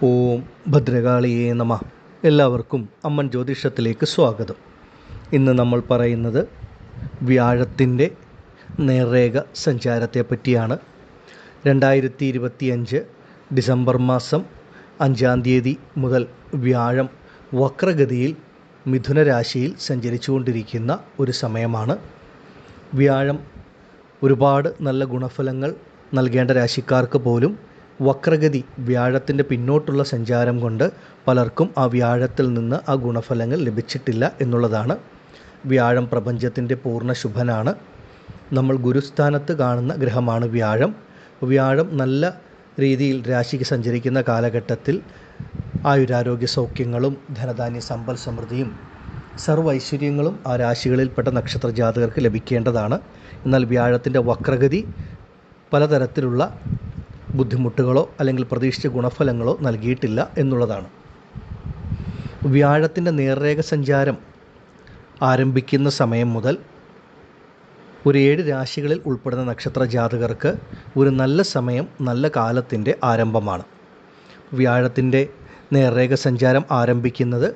ഓം ഭദ്രകാളിയേ നമ. എല്ലാവർക്കും അമ്മൻ ജ്യോതിഷത്തിലേക്ക് സ്വാഗതം. ഇന്ന് നമ്മൾ പറയുന്നത് വ്യാഴത്തിൻ്റെ നേർരേഖ സഞ്ചാരത്തെ പറ്റിയാണ്. 2025 ഡിസംബർ മാസം 5-ാം തീയതി മുതൽ വ്യാഴം വക്രഗതിയിൽ മിഥുന രാശിയിൽ സഞ്ചരിച്ചുകൊണ്ടിരിക്കുന്ന ഒരു സമയമാണ്. വ്യാഴം ഒരുപാട് നല്ല ഗുണഫലങ്ങൾ നൽകേണ്ട രാശിക്കാർക്ക് പോലും വക്രഗതി വ്യാഴത്തിൻ്റെ പിന്നോട്ടുള്ള സഞ്ചാരം കൊണ്ട് പലർക്കും ആ വ്യാഴത്തിൽ നിന്ന് ആ ഗുണഫലങ്ങൾ ലഭിച്ചിട്ടില്ല എന്നുള്ളതാണ്. വ്യാഴം പ്രപഞ്ചത്തിൻ്റെ പൂർണ്ണ ശുഭനാണ്. നമ്മൾ ഗുരുസ്ഥാനത്ത് കാണുന്ന ഗ്രഹമാണ് വ്യാഴം. വ്യാഴം നല്ല രീതിയിൽ രാശിക്ക് സഞ്ചരിക്കുന്ന കാലഘട്ടത്തിൽ ആയുരാരോഗ്യ സൗഖ്യങ്ങളും ധനധാന്യ സമ്പൽ സമൃദ്ധിയും സർവ്വ ഐശ്വര്യങ്ങളും ആ രാശികളിൽപ്പെട്ട നക്ഷത്ര ജാതകർക്ക് ലഭിക്കേണ്ടതാണ്. എന്നാൽ വ്യാഴത്തിൻ്റെ വക്രഗതി പലതരത്തിലുള്ള ബുദ്ധിമുട്ടുകളോ അല്ലെങ്കിൽ പ്രതീക്ഷിച്ച ഗുണഫലങ്ങളോ നൽകിയിട്ടില്ല എന്നുള്ളതാണ്. വ്യാഴത്തിൻ്റെ നേർരേഖ സഞ്ചാരം ആരംഭിക്കുന്ന സമയം മുതൽ ഒരു 7 രാശികളിൽ ഉൾപ്പെടുന്ന നക്ഷത്ര ജാതകർക്ക് ഒരു നല്ല സമയം, നല്ല കാലത്തിൻ്റെ ആരംഭമാണ്. വ്യാഴത്തിൻ്റെ നേർരേഖ സഞ്ചാരം ആരംഭിക്കുന്നത്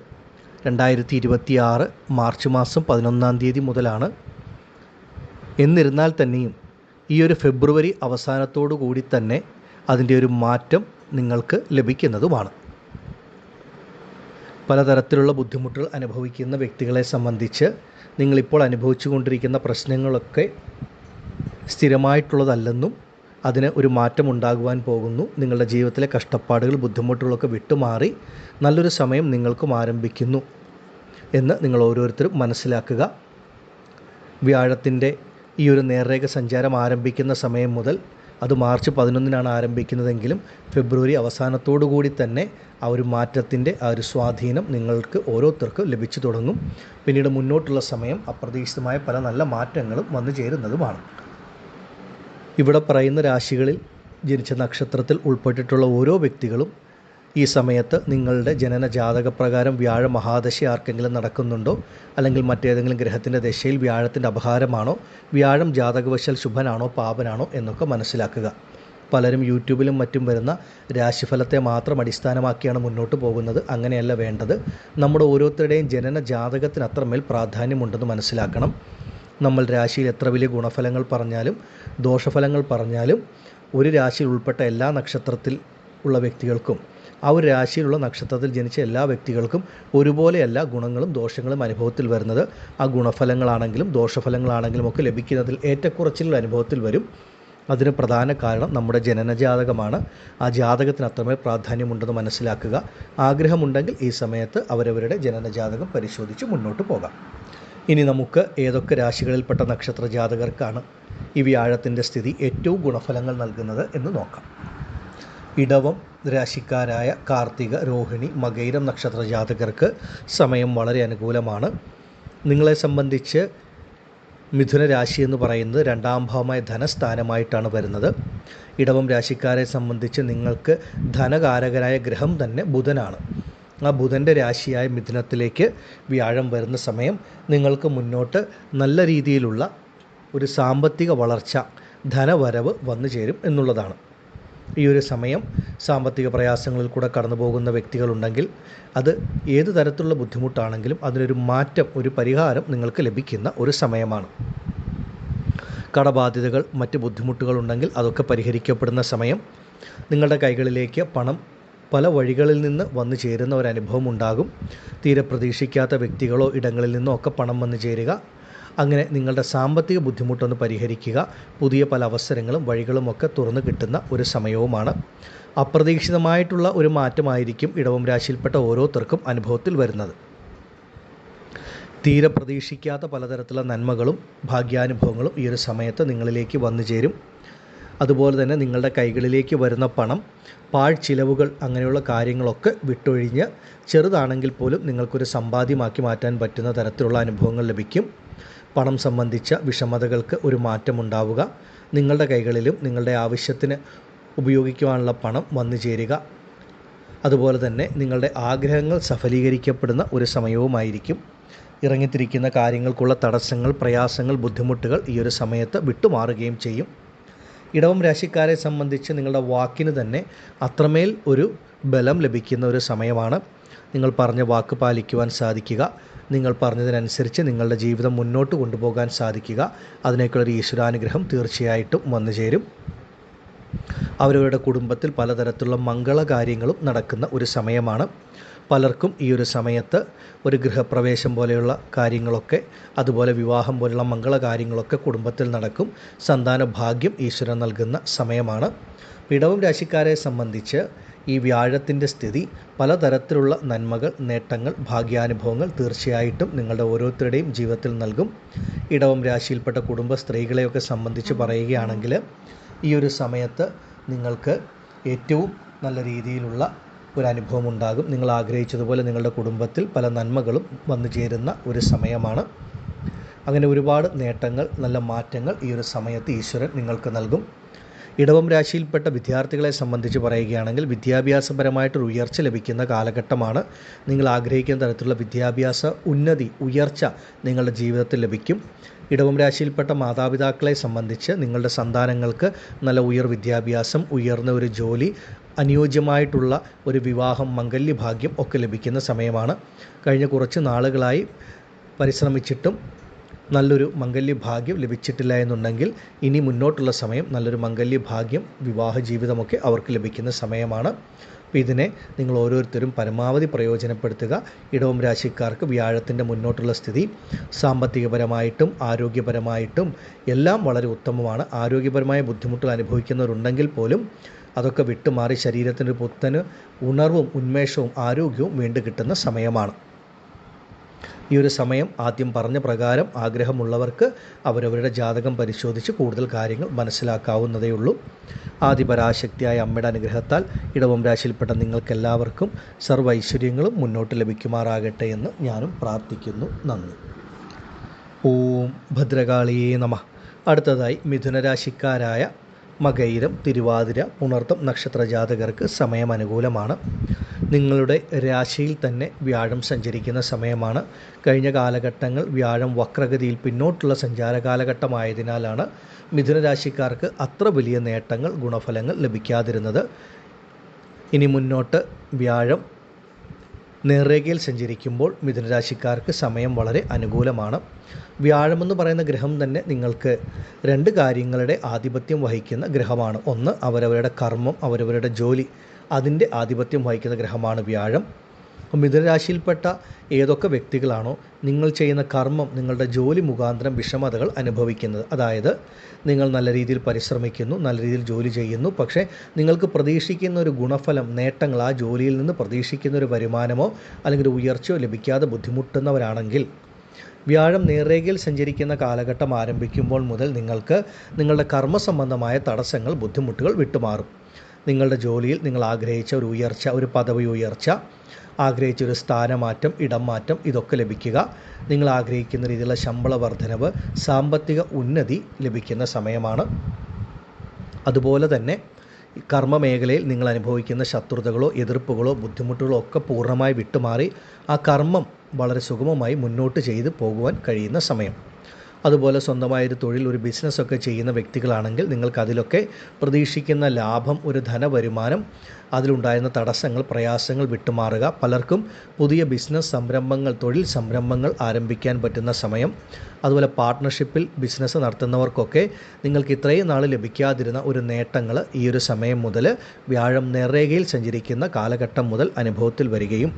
2026 മാർച്ച് മാസം 11-ാം തീയതി മുതലാണ്. എന്നിരുന്നാൽ തന്നെയും ഈ ഒരു ഫെബ്രുവരി അവസാനത്തോടു കൂടി തന്നെ അതിൻ്റെ ഒരു മാറ്റം നിങ്ങൾക്ക് ലഭിക്കുന്നതുമാണ്. പലതരത്തിലുള്ള ബുദ്ധിമുട്ടുകൾ അനുഭവിക്കുന്ന വ്യക്തികളെ സംബന്ധിച്ച് നിങ്ങളിപ്പോൾ അനുഭവിച്ചു കൊണ്ടിരിക്കുന്ന പ്രശ്നങ്ങളൊക്കെ സ്ഥിരമായിട്ടുള്ളതല്ലെന്നും അതിന് ഒരു മാറ്റം ഉണ്ടാകുവാൻ പോകുന്നു. നിങ്ങളുടെ ജീവിതത്തിലെ കഷ്ടപ്പാടുകൾ, ബുദ്ധിമുട്ടുകളൊക്കെ വിട്ടുമാറി നല്ലൊരു സമയം നിങ്ങൾക്കും ആരംഭിക്കുന്നു എന്ന് നിങ്ങൾ ഓരോരുത്തരും മനസ്സിലാക്കുക. വ്യാഴത്തിൻ്റെ ഈ ഒരു നേർരേഖ സഞ്ചാരം ആരംഭിക്കുന്ന സമയം മുതൽ അത് മാർച്ച് 11-നാണ് ആരംഭിക്കുന്നതെങ്കിലും ഫെബ്രുവരി അവസാനത്തോടു കൂടി തന്നെ ആ ഒരു മാറ്റത്തിൻ്റെ ആ ഒരു സ്വാധീനം നിങ്ങൾക്ക് ഓരോരുത്തർക്കും ലഭിച്ചു തുടങ്ങും. പിന്നീട് മുന്നോട്ടുള്ള സമയം അപ്രതീക്ഷിതമായ പല നല്ല മാറ്റങ്ങളും വന്നു ചേരുന്നതുമാണ്. ഇവിടെ പറയുന്ന രാശികളിൽ ജനിച്ച നക്ഷത്രത്തിൽ ഉൾപ്പെട്ടിട്ടുള്ള ഓരോ വ്യക്തികളും ഈ സമയത്ത് നിങ്ങളുടെ ജനന ജാതകപ്രകാരം വ്യാഴ മഹാദശ ആർക്കെങ്കിലും നടക്കുന്നുണ്ടോ, അല്ലെങ്കിൽ മറ്റേതെങ്കിലും ഗ്രഹത്തിൻ്റെ ദശയിൽ വ്യാഴത്തിൻ്റെ അപഹാരമാണോ, വ്യാഴം ജാതകവശാൽ ശുഭനാണോ പാപനാണോ എന്നൊക്കെ മനസ്സിലാക്കുക. പലരും യൂട്യൂബിലും മറ്റും വരുന്ന രാശിഫലത്തെ മാത്രം അടിസ്ഥാനമാക്കിയാണ് മുന്നോട്ട് പോകുന്നത്. അങ്ങനെയല്ല വേണ്ടത്. നമ്മുടെ ഓരോരുത്തരുടെയും ജനന ജാതകത്തിന് അത്രമേൽ പ്രാധാന്യമുണ്ടെന്ന് മനസ്സിലാക്കണം. നമ്മൾ രാശിയിൽ എത്ര വലിയ ഗുണഫലങ്ങൾ പറഞ്ഞാലും ദോഷഫലങ്ങൾ പറഞ്ഞാലും ഒരു രാശിയിൽ ഉൾപ്പെട്ട എല്ലാ നക്ഷത്രത്തിൽ ഉള്ള വ്യക്തികൾക്കും ആ ഒരു രാശിയിലുള്ള നക്ഷത്രത്തിൽ ജനിച്ച എല്ലാ വ്യക്തികൾക്കും ഒരുപോലെയല്ല ഗുണങ്ങളും ദോഷങ്ങളും അനുഭവത്തിൽ വരുന്നത്. ആ ഗുണഫലങ്ങളാണെങ്കിലും ദോഷഫലങ്ങളാണെങ്കിലും ഒക്കെ ലഭിക്കുന്നതിൽ ഏറ്റക്കുറച്ചിലുള്ള അനുഭവത്തിൽ വരും. അതിന് പ്രധാന കാരണം നമ്മുടെ ജനനജാതകമാണ്. ആ ജാതകത്തിന് അത്രമേൽ പ്രാധാന്യമുണ്ടെന്ന് മനസ്സിലാക്കുക. ആഗ്രഹമുണ്ടെങ്കിൽ ഈ സമയത്ത് അവരവരുടെ ജനനജാതകം പരിശോധിച്ച് മുന്നോട്ട് പോകാം. ഇനി നമുക്ക് ഏതൊക്കെ രാശികളിൽപ്പെട്ട നക്ഷത്ര ജാതകർക്കാണ് ഈ വ്യാഴത്തിൻ്റെ സ്ഥിതി ഏറ്റവും ഗുണഫലങ്ങൾ നൽകുന്നത് എന്ന് നോക്കാം. ഇടവം രാശിക്കാരായ കാർത്തിക, രോഹിണി, മകയിരം നക്ഷത്ര ജാതകർക്ക് സമയം വളരെ അനുകൂലമാണ്. നിങ്ങളെ സംബന്ധിച്ച് മിഥുന രാശി എന്ന് പറയുന്നത് 2-ാം ഭാവമായ ധനസ്ഥാനമായിട്ടാണ് വരുന്നത്. ഇടവം രാശിക്കാരെ സംബന്ധിച്ച് നിങ്ങൾക്ക് ധനകാരകനായ ഗ്രഹം തന്നെ ബുധനാണ്. ആ ബുധൻ്റെ രാശിയായ മിഥുനത്തിലേക്ക് വ്യാഴം വരുന്ന സമയം നിങ്ങൾക്ക് മുന്നോട്ട് നല്ല രീതിയിലുള്ള ഒരു സാമ്പത്തിക വളർച്ച, ധനവരവ് വന്നു ചേരും എന്നുള്ളതാണ്. ഈ ഒരു സമയം സാമ്പത്തിക പ്രയാസങ്ങളിൽ കൂടെ കടന്നു പോകുന്ന വ്യക്തികളുണ്ടെങ്കിൽ അത് ഏത് തരത്തിലുള്ള ബുദ്ധിമുട്ടാണെങ്കിലും അതിനൊരു മാറ്റം, ഒരു പരിഹാരം നിങ്ങൾക്ക് ലഭിക്കുന്ന ഒരു സമയമാണ്. കടബാധ്യതകൾ, മറ്റ് ബുദ്ധിമുട്ടുകളുണ്ടെങ്കിൽ അതൊക്കെ പരിഹരിക്കപ്പെടുന്ന സമയം. നിങ്ങളുടെ കൈകളിലേക്ക് പണം പല വഴികളിൽ നിന്ന് വന്നു ചേരുന്ന ഒരനുഭവം ഉണ്ടാകും. തീരെ പ്രതീക്ഷിക്കാത്ത വ്യക്തികളോ ഇടങ്ങളിൽ നിന്നോ ഒക്കെ പണം വന്നു ചേരുക. അങ്ങനെ നിങ്ങളുടെ സാമ്പത്തിക ബുദ്ധിമുട്ടൊന്ന് പരിഹരിക്കുക. പുതിയ പല അവസരങ്ങളും വഴികളും ഒക്കെ തുറന്നു കിട്ടുന്ന ഒരു സമയവുമാണ്. അപ്രതീക്ഷിതമായിട്ടുള്ള ഒരു മാറ്റമായിരിക്കും ഇടവം രാശിയിൽപ്പെട്ട ഓരോരുത്തർക്കും അനുഭവത്തിൽ വരുന്നത്. തീരെ പ്രതീക്ഷിക്കാത്ത പലതരത്തിലുള്ള നന്മകളും ഭാഗ്യാനുഭവങ്ങളും ഈ ഒരു സമയത്ത് നിങ്ങളിലേക്ക് വന്നു ചേരും. അതുപോലെ തന്നെ നിങ്ങളുടെ കൈകളിലേക്ക് വരുന്ന പണം പാഴ്ചിലവുകൾ, അങ്ങനെയുള്ള കാര്യങ്ങളൊക്കെ വിട്ടൊഴിഞ്ഞ് ചെറുതാണെങ്കിൽ പോലും നിങ്ങൾക്കൊരു സമ്പാദ്യമാക്കി മാറ്റാൻ പറ്റുന്ന തരത്തിലുള്ള അനുഭവങ്ങൾ ലഭിക്കും. പണം സംബന്ധിച്ച വിഷമതകൾക്ക് ഒരു മാറ്റമുണ്ടാവുക. നിങ്ങളുടെ കൈകളിലും നിങ്ങളുടെ ആവശ്യത്തിന് ഉപയോഗിക്കുവാനുള്ള പണം വന്നു ചേരുക. അതുപോലെ തന്നെ നിങ്ങളുടെ ആഗ്രഹങ്ങൾ സഫലീകരിക്കപ്പെടുന്ന ഒരു സമയവുമായിരിക്കും. ഇറങ്ങിത്തിരിക്കുന്ന കാര്യങ്ങൾക്കുള്ള തടസ്സങ്ങൾ, പ്രയാസങ്ങൾ, ബുദ്ധിമുട്ടുകൾ ഈ ഒരു സമയത്ത് വിട്ടുമാറുകയും ചെയ്യും. ഇടവം രാശിക്കാരെ സംബന്ധിച്ച് നിങ്ങളുടെ വാക്കിന് തന്നെ അത്രമേൽ ഒരു ബലം ലഭിക്കുന്ന ഒരു സമയമാണ്. നിങ്ങൾ പറഞ്ഞ വാക്ക് പാലിക്കുവാൻ സാധിക്കുക, നിങ്ങൾ പറഞ്ഞതിനനുസരിച്ച് നിങ്ങളുടെ ജീവിതം മുന്നോട്ട് കൊണ്ടുപോകാൻ സാധിക്കുക, അതിനേക്കുള്ളൊരു ഈശ്വരാനുഗ്രഹം തീർച്ചയായിട്ടും വന്നു ചേരും. അവരവരുടെ കുടുംബത്തിൽ പലതരത്തിലുള്ള മംഗളകാര്യങ്ങളും നടക്കുന്ന ഒരു സമയമാണ്. പലർക്കും ഈ ഒരു സമയത്ത് ഒരു ഗൃഹപ്രവേശം പോലെയുള്ള കാര്യങ്ങളൊക്കെ, അതുപോലെ വിവാഹം പോലെയുള്ള മംഗളകാര്യങ്ങളൊക്കെ കുടുംബത്തിൽ നടക്കും. സന്താന ഭാഗ്യം ഈശ്വരൻ നൽകുന്ന സമയമാണ്. ഇടവം രാശിക്കാരെ സംബന്ധിച്ച് ഈ വ്യാഴത്തിൻ്റെ സ്ഥിതി പലതരത്തിലുള്ള നന്മകൾ, നേട്ടങ്ങൾ, ഭാഗ്യാനുഭവങ്ങൾ തീർച്ചയായിട്ടും നിങ്ങളുടെ ഓരോരുത്തരുടെയും ജീവിതത്തിൽ നൽകും. ഇടവം രാശിയിൽപ്പെട്ട കുടുംബ സ്ത്രീകളെയൊക്കെ സംബന്ധിച്ച് പറയുകയാണെങ്കിൽ ഈ ഒരു സമയത്ത് നിങ്ങൾക്ക് ഏറ്റവും നല്ല രീതിയിലുള്ള ഒരു അനുഭവം ഉണ്ടാകും. നിങ്ങൾ ആഗ്രഹിച്ചതുപോലെ നിങ്ങളുടെ കുടുംബത്തിൽ പല നന്മകളും വന്നു ചേരുന്ന ഒരു സമയമാണ്. അങ്ങനെ ഒരുപാട് നേട്ടങ്ങൾ, നല്ല മാറ്റങ്ങൾ ഈ ഒരു സമയത്ത് ഈശ്വരൻ നിങ്ങൾക്ക് നൽകും. ഇടവം രാശിയിൽപ്പെട്ട വിദ്യാർത്ഥികളെ സംബന്ധിച്ച് പറയുകയാണെങ്കിൽ വിദ്യാഭ്യാസപരമായിട്ടൊരു ഉയർച്ച ലഭിക്കുന്ന കാലഘട്ടമാണ്. നിങ്ങൾ ആഗ്രഹിക്കുന്ന തരത്തിലുള്ള വിദ്യാഭ്യാസ ഉന്നതി, ഉയർച്ച നിങ്ങളുടെ ജീവിതത്തിൽ ലഭിക്കും. ഇടവം രാശിയിൽപ്പെട്ട മാതാപിതാക്കളെ സംബന്ധിച്ച് നിങ്ങളുടെ സന്താനങ്ങൾക്ക് നല്ല വിദ്യാഭ്യാസം, ഉയർന്ന ഒരു ജോലി, അനുയോജ്യമായിട്ടുള്ള ഒരു വിവാഹം, മംഗല്യഭാഗ്യം ഒക്കെ ലഭിക്കുന്ന സമയമാണ്. കഴിഞ്ഞ കുറച്ച് നാളുകളായി പരിശ്രമിച്ചിട്ടും നല്ലൊരു മംഗല്യഭാഗ്യം ലഭിച്ചിട്ടില്ല എന്നുണ്ടെങ്കിൽ ഇനി മുന്നോട്ടുള്ള സമയം നല്ലൊരു മംഗല്യഭാഗ്യം, വിവാഹ ജീവിതമൊക്കെ അവർക്ക് ലഭിക്കുന്ന സമയമാണ്. അപ്പോൾ ഇതിനെ നിങ്ങൾ ഓരോരുത്തരും പരമാവധി പ്രയോജനപ്പെടുത്തുക. ഇടവം രാശിക്കാർക്ക് വ്യാഴത്തിൻ്റെ മുന്നോട്ടുള്ള സ്ഥിതി സാമ്പത്തികപരമായിട്ടും ആരോഗ്യപരമായിട്ടും എല്ലാം വളരെ ഉത്തമമാണ്. ആരോഗ്യപരമായ ബുദ്ധിമുട്ടുകൾ അനുഭവിക്കുന്നവരുണ്ടെങ്കിൽ പോലും അതൊക്കെ വിട്ടുമാറി ശരീരത്തിൻ്റെ പുത്തന് ഉണർവും ഉന്മേഷവും ആരോഗ്യവും വീണ്ടും കിട്ടുന്ന സമയമാണ്. ഈ ഒരു സമയം ആദ്യം പറഞ്ഞ പ്രകാരം ആഗ്രഹമുള്ളവർക്ക് അവരവരുടെ ജാതകം പരിശോധിച്ച് കൂടുതൽ കാര്യങ്ങൾ മനസ്സിലാക്കാവുന്നതേ ഉള്ളൂ. ആദിപരാശക്തിയായ അമ്മയുടെ അനുഗ്രഹത്താൽ ഇടവം രാശിയിൽപ്പെട്ട നിങ്ങൾക്കെല്ലാവർക്കും സർവ്വ ഐശ്വര്യങ്ങളും മുന്നോട്ട് ലഭിക്കുമാറാകട്ടെ എന്ന് ഞാനും പ്രാർത്ഥിക്കുന്നു. നന്ദി. ഓം ഭദ്രകാളിയേ നമഃ. അടുത്തതായി മിഥുനരാശിക്കാരായ മകയിരം, തിരുവാതിര, പുണർത്തം നക്ഷത്ര ജാതകർക്ക് സമയം അനുകൂലമാണ്. നിങ്ങളുടെ രാശിയിൽ തന്നെ വ്യാഴം സഞ്ചരിക്കുന്ന സമയമാണ്. കഴിഞ്ഞ കാലഘട്ടങ്ങൾ വ്യാഴം വക്രഗതിയിൽ പിന്നോട്ടുള്ള സഞ്ചാര കാലഘട്ടമായതിനാലാണ് മിഥുനരാശിക്കാർക്ക് അത്ര വലിയ നേട്ടങ്ങൾ, ഗുണഫലങ്ങൾ ലഭിക്കാതിരുന്നത്. ഇനി മുന്നോട്ട് വ്യാഴം നേർരേഖയിൽ സഞ്ചരിക്കുമ്പോൾ മിഥുനരാശിക്കാർക്ക് സമയം വളരെ അനുകൂലമാണ്. വ്യാഴമെന്ന് പറയുന്ന ഗ്രഹം തന്നെ നിങ്ങൾക്ക് രണ്ട് കാര്യങ്ങളുടെ ആധിപത്യം വഹിക്കുന്ന ഗ്രഹമാണ്. ഒന്ന്, അവരവരുടെ കർമ്മം, അവരവരുടെ ജോലി, അതിൻ്റെ ആധിപത്യം വഹിക്കുന്ന ഗ്രഹമാണ് വ്യാഴം. മിഥുനരാശിയിൽപ്പെട്ട ഏതൊക്കെ വ്യക്തികളാണോ നിങ്ങൾ ചെയ്യുന്ന കർമ്മം, നിങ്ങളുടെ ജോലി മുഖാന്തരം വിഷമതകൾ അനുഭവിക്കുന്നത്, അതായത് നിങ്ങൾ നല്ല രീതിയിൽ പരിശ്രമിക്കുന്നു, നല്ല രീതിയിൽ ജോലി ചെയ്യുന്നു, പക്ഷേ നിങ്ങൾക്ക് പ്രതീക്ഷിക്കുന്ന ഒരു ഗുണഫലം, നേട്ടങ്ങൾ, ആ ജോലിയിൽ നിന്ന് പ്രതീക്ഷിക്കുന്ന ഒരു വരുമാനമോ അല്ലെങ്കിൽ ഒരു ഉയർച്ചയോ ലഭിക്കാതെ ബുദ്ധിമുട്ടുന്നവരാണെങ്കിൽ വ്യാഴം നേർരേഖയിൽ സഞ്ചരിക്കുന്ന കാലഘട്ടം ആരംഭിക്കുമ്പോൾ മുതൽ നിങ്ങൾക്ക് നിങ്ങളുടെ കർമ്മസംബന്ധമായ തടസ്സങ്ങൾ, ബുദ്ധിമുട്ടുകൾ വിട്ടുമാറും. നിങ്ങളുടെ ജോലിയിൽ നിങ്ങൾ ആഗ്രഹിച്ച ഒരു ഉയർച്ച, ഒരു പദവി ഉയർച്ച, ആഗ്രഹിച്ച ഒരു സ്ഥാനമാറ്റം, ഇടം മാറ്റം, ഇതൊക്കെ ലഭിക്കുക, നിങ്ങൾ ആഗ്രഹിക്കുന്ന രീതിയിലുള്ള ശമ്പള വർധനവ്, സാമ്പത്തിക ഉന്നതി ലഭിക്കുന്ന സമയമാണ്. അതുപോലെ തന്നെ കർമ്മമേഖലയിൽ നിങ്ങൾ അനുഭവിക്കുന്ന ശത്രുതകളോ എതിർപ്പുകളോ ബുദ്ധിമുട്ടുകളോ ഒക്കെ പൂർണ്ണമായി വിട്ടുമാറി ആ കർമ്മം വളരെ സുഗമമായി മുന്നോട്ട് ചെയ്ത് പോകുവാൻ കഴിയുന്ന സമയം. അതുപോലെ സ്വന്തമായൊരു തൊഴിൽ, ഒരു ബിസിനസ്സൊക്കെ ചെയ്യുന്ന വ്യക്തികളാണെങ്കിൽ നിങ്ങൾക്ക് അതിലൊക്കെ പ്രതീക്ഷിക്കുന്ന ലാഭം, ഒരു ധനവരുമാനം, അതിലുണ്ടായിരുന്ന തടസ്സങ്ങൾ, പ്രയാസങ്ങൾ വിട്ടുമാറുക. പലർക്കും പുതിയ ബിസിനസ് സംരംഭങ്ങൾ, തൊഴിൽ സംരംഭങ്ങൾ ആരംഭിക്കാൻ പറ്റുന്ന സമയം. അതുപോലെ പാർട്ട്ണർഷിപ്പിൽ ബിസിനസ് നടത്തുന്നവർക്കൊക്കെ നിങ്ങൾക്ക് ഇത്രയും നാൾ ലഭിക്കാതിരുന്ന ഒരു നേട്ടങ്ങൾ ഈ ഒരു സമയം മുതൽ വ്യാഴം നേർരേഖയിൽ സഞ്ചരിക്കുന്ന കാലഘട്ടം മുതൽ അനുഭവത്തിൽ വരികയും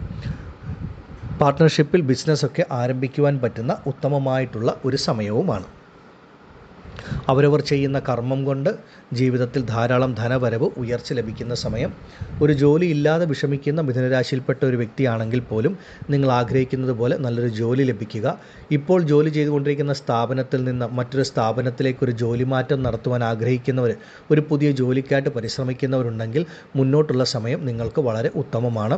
പാർട്ട്ണർഷിപ്പിൽ ബിസിനസ്സൊക്കെ ആരംഭിക്കുവാൻ പറ്റുന്ന ഉത്തമമായിട്ടുള്ള ഒരു സമയവുമാണ്. അവരവർ ചെയ്യുന്ന കർമ്മം കൊണ്ട് ജീവിതത്തിൽ ധാരാളം ധനവരവ്, ഉയർച്ച ലഭിക്കുന്ന സമയം. ഒരു ജോലി ഇല്ലാതെ വിഷമിക്കുന്ന മിഥുനരാശിയിൽപ്പെട്ട ഒരു വ്യക്തിയാണെങ്കിൽ പോലും നിങ്ങൾ ആഗ്രഹിക്കുന്നത് പോലെ നല്ലൊരു ജോലി ലഭിക്കുക. ഇപ്പോൾ ജോലി ചെയ്തുകൊണ്ടിരിക്കുന്ന സ്ഥാപനത്തിൽ നിന്ന് മറ്റൊരു സ്ഥാപനത്തിലേക്ക് ഒരു ജോലി മാറ്റം നടത്തുവാൻ ആഗ്രഹിക്കുന്നവർ, ഒരു പുതിയ ജോലിക്കായിട്ട് പരിശ്രമിക്കുന്നവരുണ്ടെങ്കിൽ മുന്നോട്ടുള്ള സമയം നിങ്ങൾക്ക് വളരെ ഉത്തമമാണ്.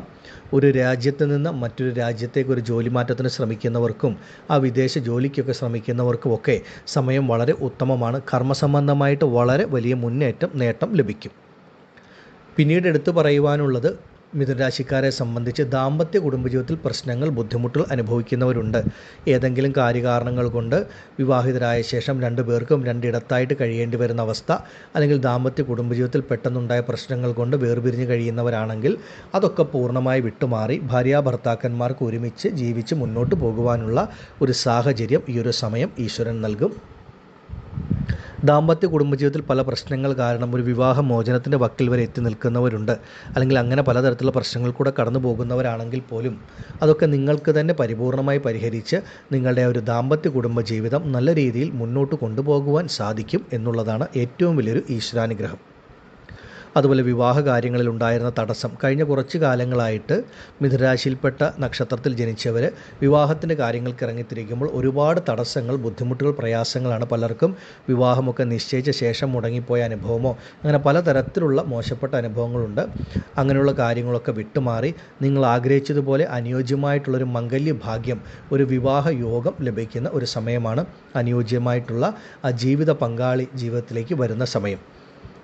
ഒരു രാജ്യത്ത് നിന്ന് മറ്റൊരു രാജ്യത്തേക്ക് ഒരു ജോലി മാറ്റത്തിന് ശ്രമിക്കുന്നവർക്കും ആ വിദേശ ജോലിക്കൊക്കെ ശ്രമിക്കുന്നവർക്കുമൊക്കെ സമയം വളരെ ഉത്തമമാണ്. കർമ്മസംബന്ധമായിട്ട് വളരെ വലിയ മുന്നേറ്റം, നേട്ടം ലഭിക്കും. പിന്നീട് എടുത്തു പറയുവാനുള്ളത് മിഥുനരാശിക്കാരെ സംബന്ധിച്ച് ദാമ്പത്യ കുടുംബജീവിതത്തിൽ പ്രശ്നങ്ങൾ, ബുദ്ധിമുട്ടുകൾ അനുഭവിക്കുന്നവരുണ്ട്. ഏതെങ്കിലും കാര്യകാരണങ്ങൾ കൊണ്ട് വിവാഹിതരായ ശേഷം രണ്ടു പേർക്കും രണ്ടിടത്തായിട്ട് കഴിയേണ്ടി വരുന്ന അവസ്ഥ, അല്ലെങ്കിൽ ദാമ്പത്യ കുടുംബജീവിതത്തിൽ പെട്ടെന്നുണ്ടായ പ്രശ്നങ്ങൾ കൊണ്ട് വേർപിരിഞ്ഞ് കഴിയുന്നവരാണെങ്കിൽ അതൊക്കെ പൂർണ്ണമായി വിട്ടുമാറി ഭാര്യാഭർത്താക്കന്മാർക്ക് ഒരുമിച്ച് ജീവിച്ച് മുന്നോട്ട് പോകുവാനുള്ള ഒരു സാഹചര്യം ഈ ഒരു സമയം ഈശ്വരൻ നൽകും. ദാമ്പത്യ കുടുംബജീവിതത്തിൽ പല പ്രശ്നങ്ങൾ കാരണം ഒരു വിവാഹമോചനത്തിൻ്റെ വക്കിൽ വരെ എത്തി നിൽക്കുന്നവരുണ്ട്. അല്ലെങ്കിൽ അങ്ങനെ പലതരത്തിലുള്ള പ്രശ്നങ്ങൾ കൂടെ കടന്നു പോകുന്നവരാണെങ്കിൽ പോലും അതൊക്കെ നിങ്ങൾക്ക് തന്നെ പരിപൂർണമായി പരിഹരിച്ച് നിങ്ങളുടെ ഒരു ദാമ്പത്യ കുടുംബജീവിതം നല്ല രീതിയിൽ മുന്നോട്ട് കൊണ്ടുപോകുവാൻ സാധിക്കും എന്നുള്ളതാണ് ഏറ്റവും വലിയൊരു ഈശ്വരാനുഗ്രഹം. അതുപോലെ വിവാഹ കാര്യങ്ങളിൽ ഉണ്ടായിരുന്ന തടസ്സം, കഴിഞ്ഞ കുറച്ച് കാലങ്ങളായിട്ട് മിഥുനരാശിയിൽപ്പെട്ട നക്ഷത്രത്തിൽ ജനിച്ചവർ വിവാഹത്തിൻ്റെ കാര്യങ്ങൾക്ക് ഇറങ്ങിത്തിരിക്കുമ്പോൾ ഒരുപാട് തടസ്സങ്ങൾ, ബുദ്ധിമുട്ടുകൾ, പ്രയാസങ്ങളാണ്. പലർക്കും വിവാഹമൊക്കെ നിശ്ചയിച്ച ശേഷം മുടങ്ങിപ്പോയ അനുഭവമോ അങ്ങനെ പലതരത്തിലുള്ള മോശപ്പെട്ട അനുഭവങ്ങളുണ്ട്. അങ്ങനെയുള്ള കാര്യങ്ങളൊക്കെ വിട്ടുമാറി നിങ്ങൾ ആഗ്രഹിച്ചതുപോലെ അനുയോജ്യമായിട്ടുള്ളൊരു മംഗല്യ ഭാഗ്യം, ഒരു വിവാഹ യോഗം ലഭിക്കുന്ന ഒരു സമയമാണ്. അനുയോജ്യമായിട്ടുള്ള ആ ജീവിത പങ്കാളി ജീവിതത്തിലേക്ക് വരുന്ന സമയം.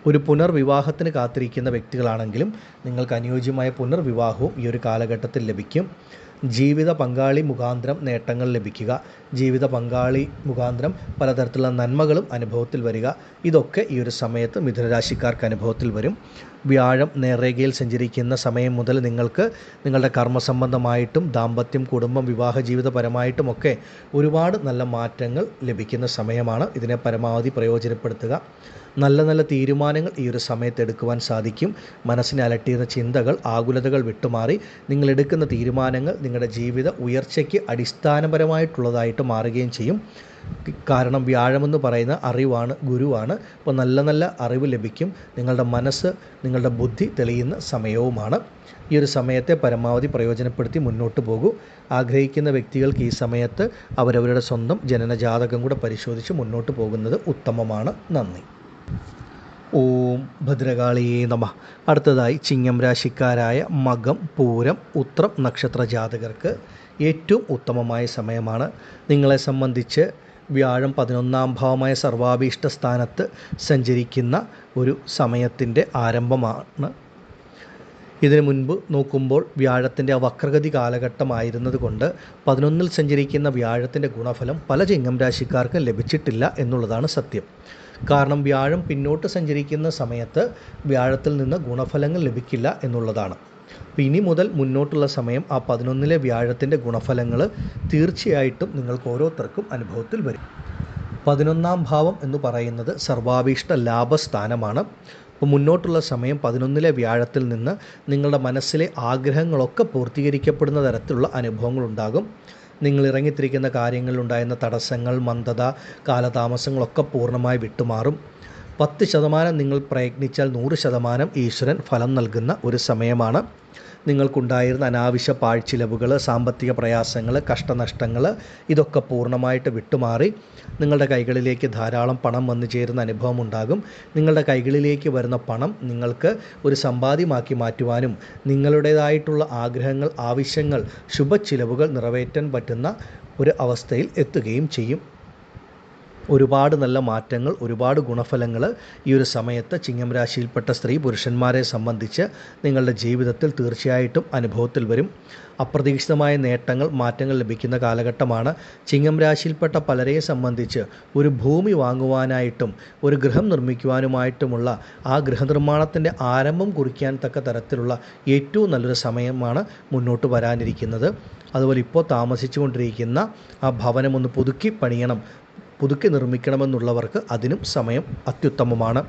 ഒരു പുനർവിവാഹത്തിന് കാത്തിരിക്കുന്ന വ്യക്തികളാണെങ്കിലും നിങ്ങൾക്ക് അനുയോജ്യമായ പുനർവിവാഹവും ഈ ഒരു കാലഘട്ടത്തിൽ ലഭിക്കും. ജീവിത പങ്കാളി മുഖാന്തരം നേട്ടങ്ങൾ ലഭിക്കുക, ജീവിത പങ്കാളി മുഖാന്തരം പലതരത്തിലുള്ള നന്മകളും അനുഭവത്തിൽ വരിക, ഇതൊക്കെ ഈ ഒരു സമയത്ത് മിഥുനരാശിക്കാർക്ക് അനുഭവത്തിൽ വരും. വ്യാഴം നേർരേഖയിൽ സഞ്ചരിക്കുന്ന സമയം മുതൽ നിങ്ങൾക്ക് നിങ്ങളുടെ കർമ്മസംബന്ധമായിട്ടും ദാമ്പത്യം, കുടുംബം, വിവാഹ ജീവിതപരമായിട്ടുമൊക്കെ ഒരുപാട് നല്ല മാറ്റങ്ങൾ ലഭിക്കുന്ന സമയമാണ്. ഇതിനെ പരമാവധി പ്രയോജനപ്പെടുത്തുക. നല്ല നല്ല തീരുമാനങ്ങൾ ഈ ഒരു സമയത്ത് എടുക്കുവാൻ സാധിക്കും. മനസ്സിനെ അലട്ടിയിരുന്ന ചിന്തകൾ, ആകുലതകൾ വിട്ടുമാറി നിങ്ങൾ എടുക്കുന്ന തീരുമാനങ്ങൾ നിങ്ങളുടെ ജീവിത ഉയർച്ചയ്ക്ക് അടിസ്ഥാനപരമായിട്ടുള്ളതായിട്ട് മാറുകയും ചെയ്യും. കാരണം വ്യാഴമെന്ന് പറയുന്ന അറിവാണ്, ഗുരുവാണ്. അപ്പോൾ നല്ല നല്ല അറിവ് ലഭിക്കും. നിങ്ങളുടെ മനസ്സ്, നിങ്ങളുടെ ബുദ്ധി തെളിയുന്ന സമയവുമാണ്. ഈ ഒരു സമയത്തെ പരമാവധി പ്രയോജനപ്പെടുത്തി മുന്നോട്ട് പോകൂ. ആഗ്രഹിക്കുന്ന വ്യക്തികൾക്ക് ഈ സമയത്ത് അവരവരുടെ സ്വന്തം ജനനജാതകം കൂടെ പരിശോധിച്ച് മുന്നോട്ട് പോകുന്നത് ഉത്തമമാണ്. നന്ദി. ഓം ഭദ്രകാളിയേ നമഃ. അടുത്തതായി ചിങ്ങം രാശിക്കാരായ മകം, പൂരം, ഉത്രം നക്ഷത്ര ജാതകർക്ക് ഏറ്റവും ഉത്തമമായ സമയമാണ്. നിങ്ങളെ സംബന്ധിച്ച് വ്യാഴം 11ാം ഭാവമായ സർവാഭീഷ്ട സ്ഥാനത്ത് സഞ്ചരിക്കുന്ന ഒരു സമയത്തിൻ്റെ ആരംഭമാണ്. ഇതിനു മുൻപ് നോക്കുമ്പോൾ വ്യാഴത്തിൻ്റെ വക്രഗതി കാലഘട്ടമായിരുന്നത് കൊണ്ട് 11ൽ സഞ്ചരിക്കുന്ന വ്യാഴത്തിൻ്റെ ഗുണഫലം പല ചിങ്ങം രാശിക്കാർക്കും ലഭിച്ചിട്ടില്ല എന്നുള്ളതാണ് സത്യം. കാരണം വ്യാഴം പിന്നോട്ട് സഞ്ചരിക്കുന്ന സമയത്ത് വ്യാഴത്തിൽ നിന്ന് ഗുണഫലങ്ങൾ ലഭിക്കില്ല എന്നുള്ളതാണ്. അപ്പോൾ ഇനി മുതൽ മുന്നോട്ടുള്ള സമയം ആ 11ലെ വ്യാഴത്തിൻ്റെ ഗുണഫലങ്ങൾ തീർച്ചയായിട്ടും നിങ്ങൾക്ക് ഓരോരുത്തർക്കും അനുഭവത്തിൽ വരും. 11ാം ഭാവം എന്ന് പറയുന്നത് സർവാഭീഷ്ട ലാഭസ്ഥാനമാണ്. അപ്പോൾ മുന്നോട്ടുള്ള സമയം 11ലെ വ്യാഴത്തിൽ നിന്ന് നിങ്ങളുടെ മനസ്സിലെ ആഗ്രഹങ്ങളൊക്കെ പൂർത്തീകരിക്കപ്പെടുന്ന തരത്തിലുള്ള അനുഭവങ്ങളുണ്ടാകും. നിങ്ങൾ ഇറങ്ങിത്തിരിക്കുന്ന കാര്യങ്ങളിലുണ്ടായിരുന്ന തടസ്സങ്ങൾ, മന്ദത, കാലതാമസങ്ങളൊക്കെ പൂർണ്ണമായി വിട്ടുമാറും. 10% നിങ്ങൾ പ്രയത്നിച്ചാൽ 100% ഈശ്വരൻ ഫലം നൽകുന്ന ഒരു സമയമാണ്. നിങ്ങൾക്കുണ്ടായിരുന്ന അനാവശ്യ പാഴ്ചിലവുകൾ, സാമ്പത്തിക പ്രയാസങ്ങൾ, കഷ്ടനഷ്ടങ്ങൾ ഇതൊക്കെ പൂർണ്ണമായിട്ട് വിട്ടുമാറി നിങ്ങളുടെ കൈകളിലേക്ക് ധാരാളം പണം വന്നു ചേരുന്ന അനുഭവം ഉണ്ടാകും. നിങ്ങളുടെ കൈകളിലേക്ക് വരുന്ന പണം നിങ്ങൾക്ക് ഒരു സമ്പാദ്യമാക്കി മാറ്റുവാനും നിങ്ങളുടേതായിട്ടുള്ള ആഗ്രഹങ്ങൾ, ആവശ്യങ്ങൾ, ശുഭചിലവുകൾ നിറവേറ്റാൻ പറ്റുന്ന ഒരു അവസ്ഥയിൽ എത്തുകയും ചെയ്യും. ഒരുപാട് നല്ല മാറ്റങ്ങൾ, ഒരുപാട് ഗുണഫലങ്ങൾ ഈ ഒരു സമയത്ത് ചിങ്ങം രാശിയിൽപ്പെട്ട സ്ത്രീ പുരുഷന്മാരെ സംബന്ധിച്ച് നിങ്ങളുടെ ജീവിതത്തിൽ തീർച്ചയായിട്ടും അനുഭവത്തിൽ വരും. അപ്രതീക്ഷിതമായ നേട്ടങ്ങൾ, മാറ്റങ്ങൾ ലഭിക്കുന്ന കാലഘട്ടമാണ്. ചിങ്ങം രാശിയിൽപ്പെട്ട പലരെ സംബന്ധിച്ച് ഒരു ഭൂമി വാങ്ങുവാനായിട്ടും ഒരു ഗൃഹം നിർമ്മിക്കുവാനുമായിട്ടുമുള്ള ആ ഗൃഹനിർമ്മാണത്തിൻ്റെ ആരംഭം കുറിക്കാൻ തക്ക തരത്തിലുള്ള ഏറ്റവും നല്ലൊരു സമയമാണ് മുന്നോട്ട് വരാനിരിക്കുന്നത്. അതുപോലെ ഇപ്പോൾ താമസിച്ചു കൊണ്ടിരിക്കുന്ന ആ ഭവനം ഒന്ന് പുതുക്കി നിർമ്മിക്കണമെന്നുള്ളവർക്ക് അതിനും സമയം അത്യുത്തമമാണ്.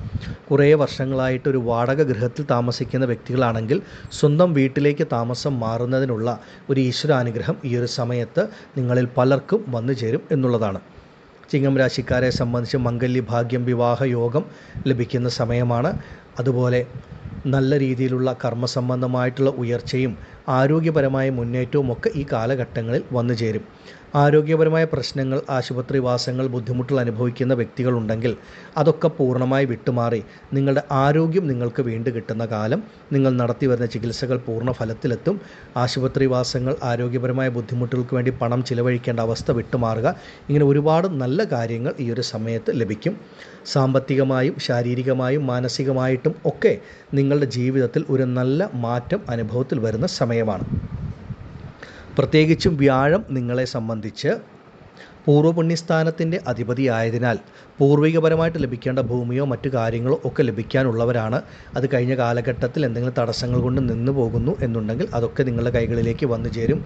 കുറേ വർഷങ്ങളായിട്ട് ഒരു വാടക ഗൃഹത്തിൽ താമസിക്കുന്ന വ്യക്തികളാണെങ്കിൽ സ്വന്തം വീട്ടിലേക്ക് താമസം മാറുന്നതിനുള്ള ഒരു ഈശ്വരാനുഗ്രഹം ഈ ഒരു സമയത്ത് നിങ്ങളിൽ പലർക്കും വന്നു ചേരും എന്നുള്ളതാണ്. ചിങ്ങം രാശിക്കാരെ സംബന്ധിച്ച് മംഗല്യഭാഗ്യം, വിവാഹ യോഗം ലഭിക്കുന്ന സമയമാണ്. അതുപോലെ നല്ല രീതിയിലുള്ള കർമ്മസംബന്ധമായിട്ടുള്ള ഉയർച്ചയും ആരോഗ്യപരമായ മുന്നേറ്റവും ഒക്കെ ഈ കാലഘട്ടങ്ങളിൽ വന്നു ചേരും. ആരോഗ്യപരമായ പ്രശ്നങ്ങൾ, ആശുപത്രിവാസങ്ങൾ, ബുദ്ധിമുട്ടുകൾ അനുഭവിക്കുന്ന വ്യക്തികളുണ്ടെങ്കിൽ അതൊക്കെ പൂർണ്ണമായി വിട്ടുമാറി നിങ്ങളുടെ ആരോഗ്യം നിങ്ങൾക്ക് വീണ്ടും കിട്ടുന്ന കാലം, നിങ്ങൾ നടത്തി വരുന്ന ചികിത്സകൾ പൂർണ്ണ ഫലത്തിലെത്തും. ആശുപത്രിവാസങ്ങൾ, ആരോഗ്യപരമായ ബുദ്ധിമുട്ടുകൾക്ക് വേണ്ടി പണം ചിലവഴിക്കേണ്ട അവസ്ഥ വിട്ടുമാറുക, ഇങ്ങനെ ഒരുപാട് നല്ല കാര്യങ്ങൾ ഈ ഒരു സമയത്ത് ലഭിക്കും. സാമ്പത്തികമായും ശാരീരികമായും മാനസികമായിട്ടും ഒക്കെ നിങ്ങളുടെ ജീവിതത്തിൽ ഒരു നല്ല മാറ്റം അനുഭവത്തിൽ വരുന്ന സമയമാണ്. പ്രത്യേകിച്ചും വ്യാഴം നിങ്ങളെ സംബന്ധിച്ച് പൂർവ്വപുണ്യസ്ഥാനത്തിൻ്റെ അധിപതിയായതിനാൽ പൂർവികപരമായിട്ട് ലഭിക്കേണ്ട ഭൂമിയോ മറ്റു കാര്യങ്ങളോ ഒക്കെ ലഭിക്കാനുള്ളവരാണ്. അത് കഴിഞ്ഞ കാലഘട്ടത്തിൽ എന്തെങ്കിലും തടസ്സങ്ങൾ കൊണ്ട് നിന്നു പോകുന്നു എന്നുണ്ടെങ്കിൽ അതൊക്കെ നിങ്ങളുടെ കൈകളിലേക്ക് വന്നു ചേരും.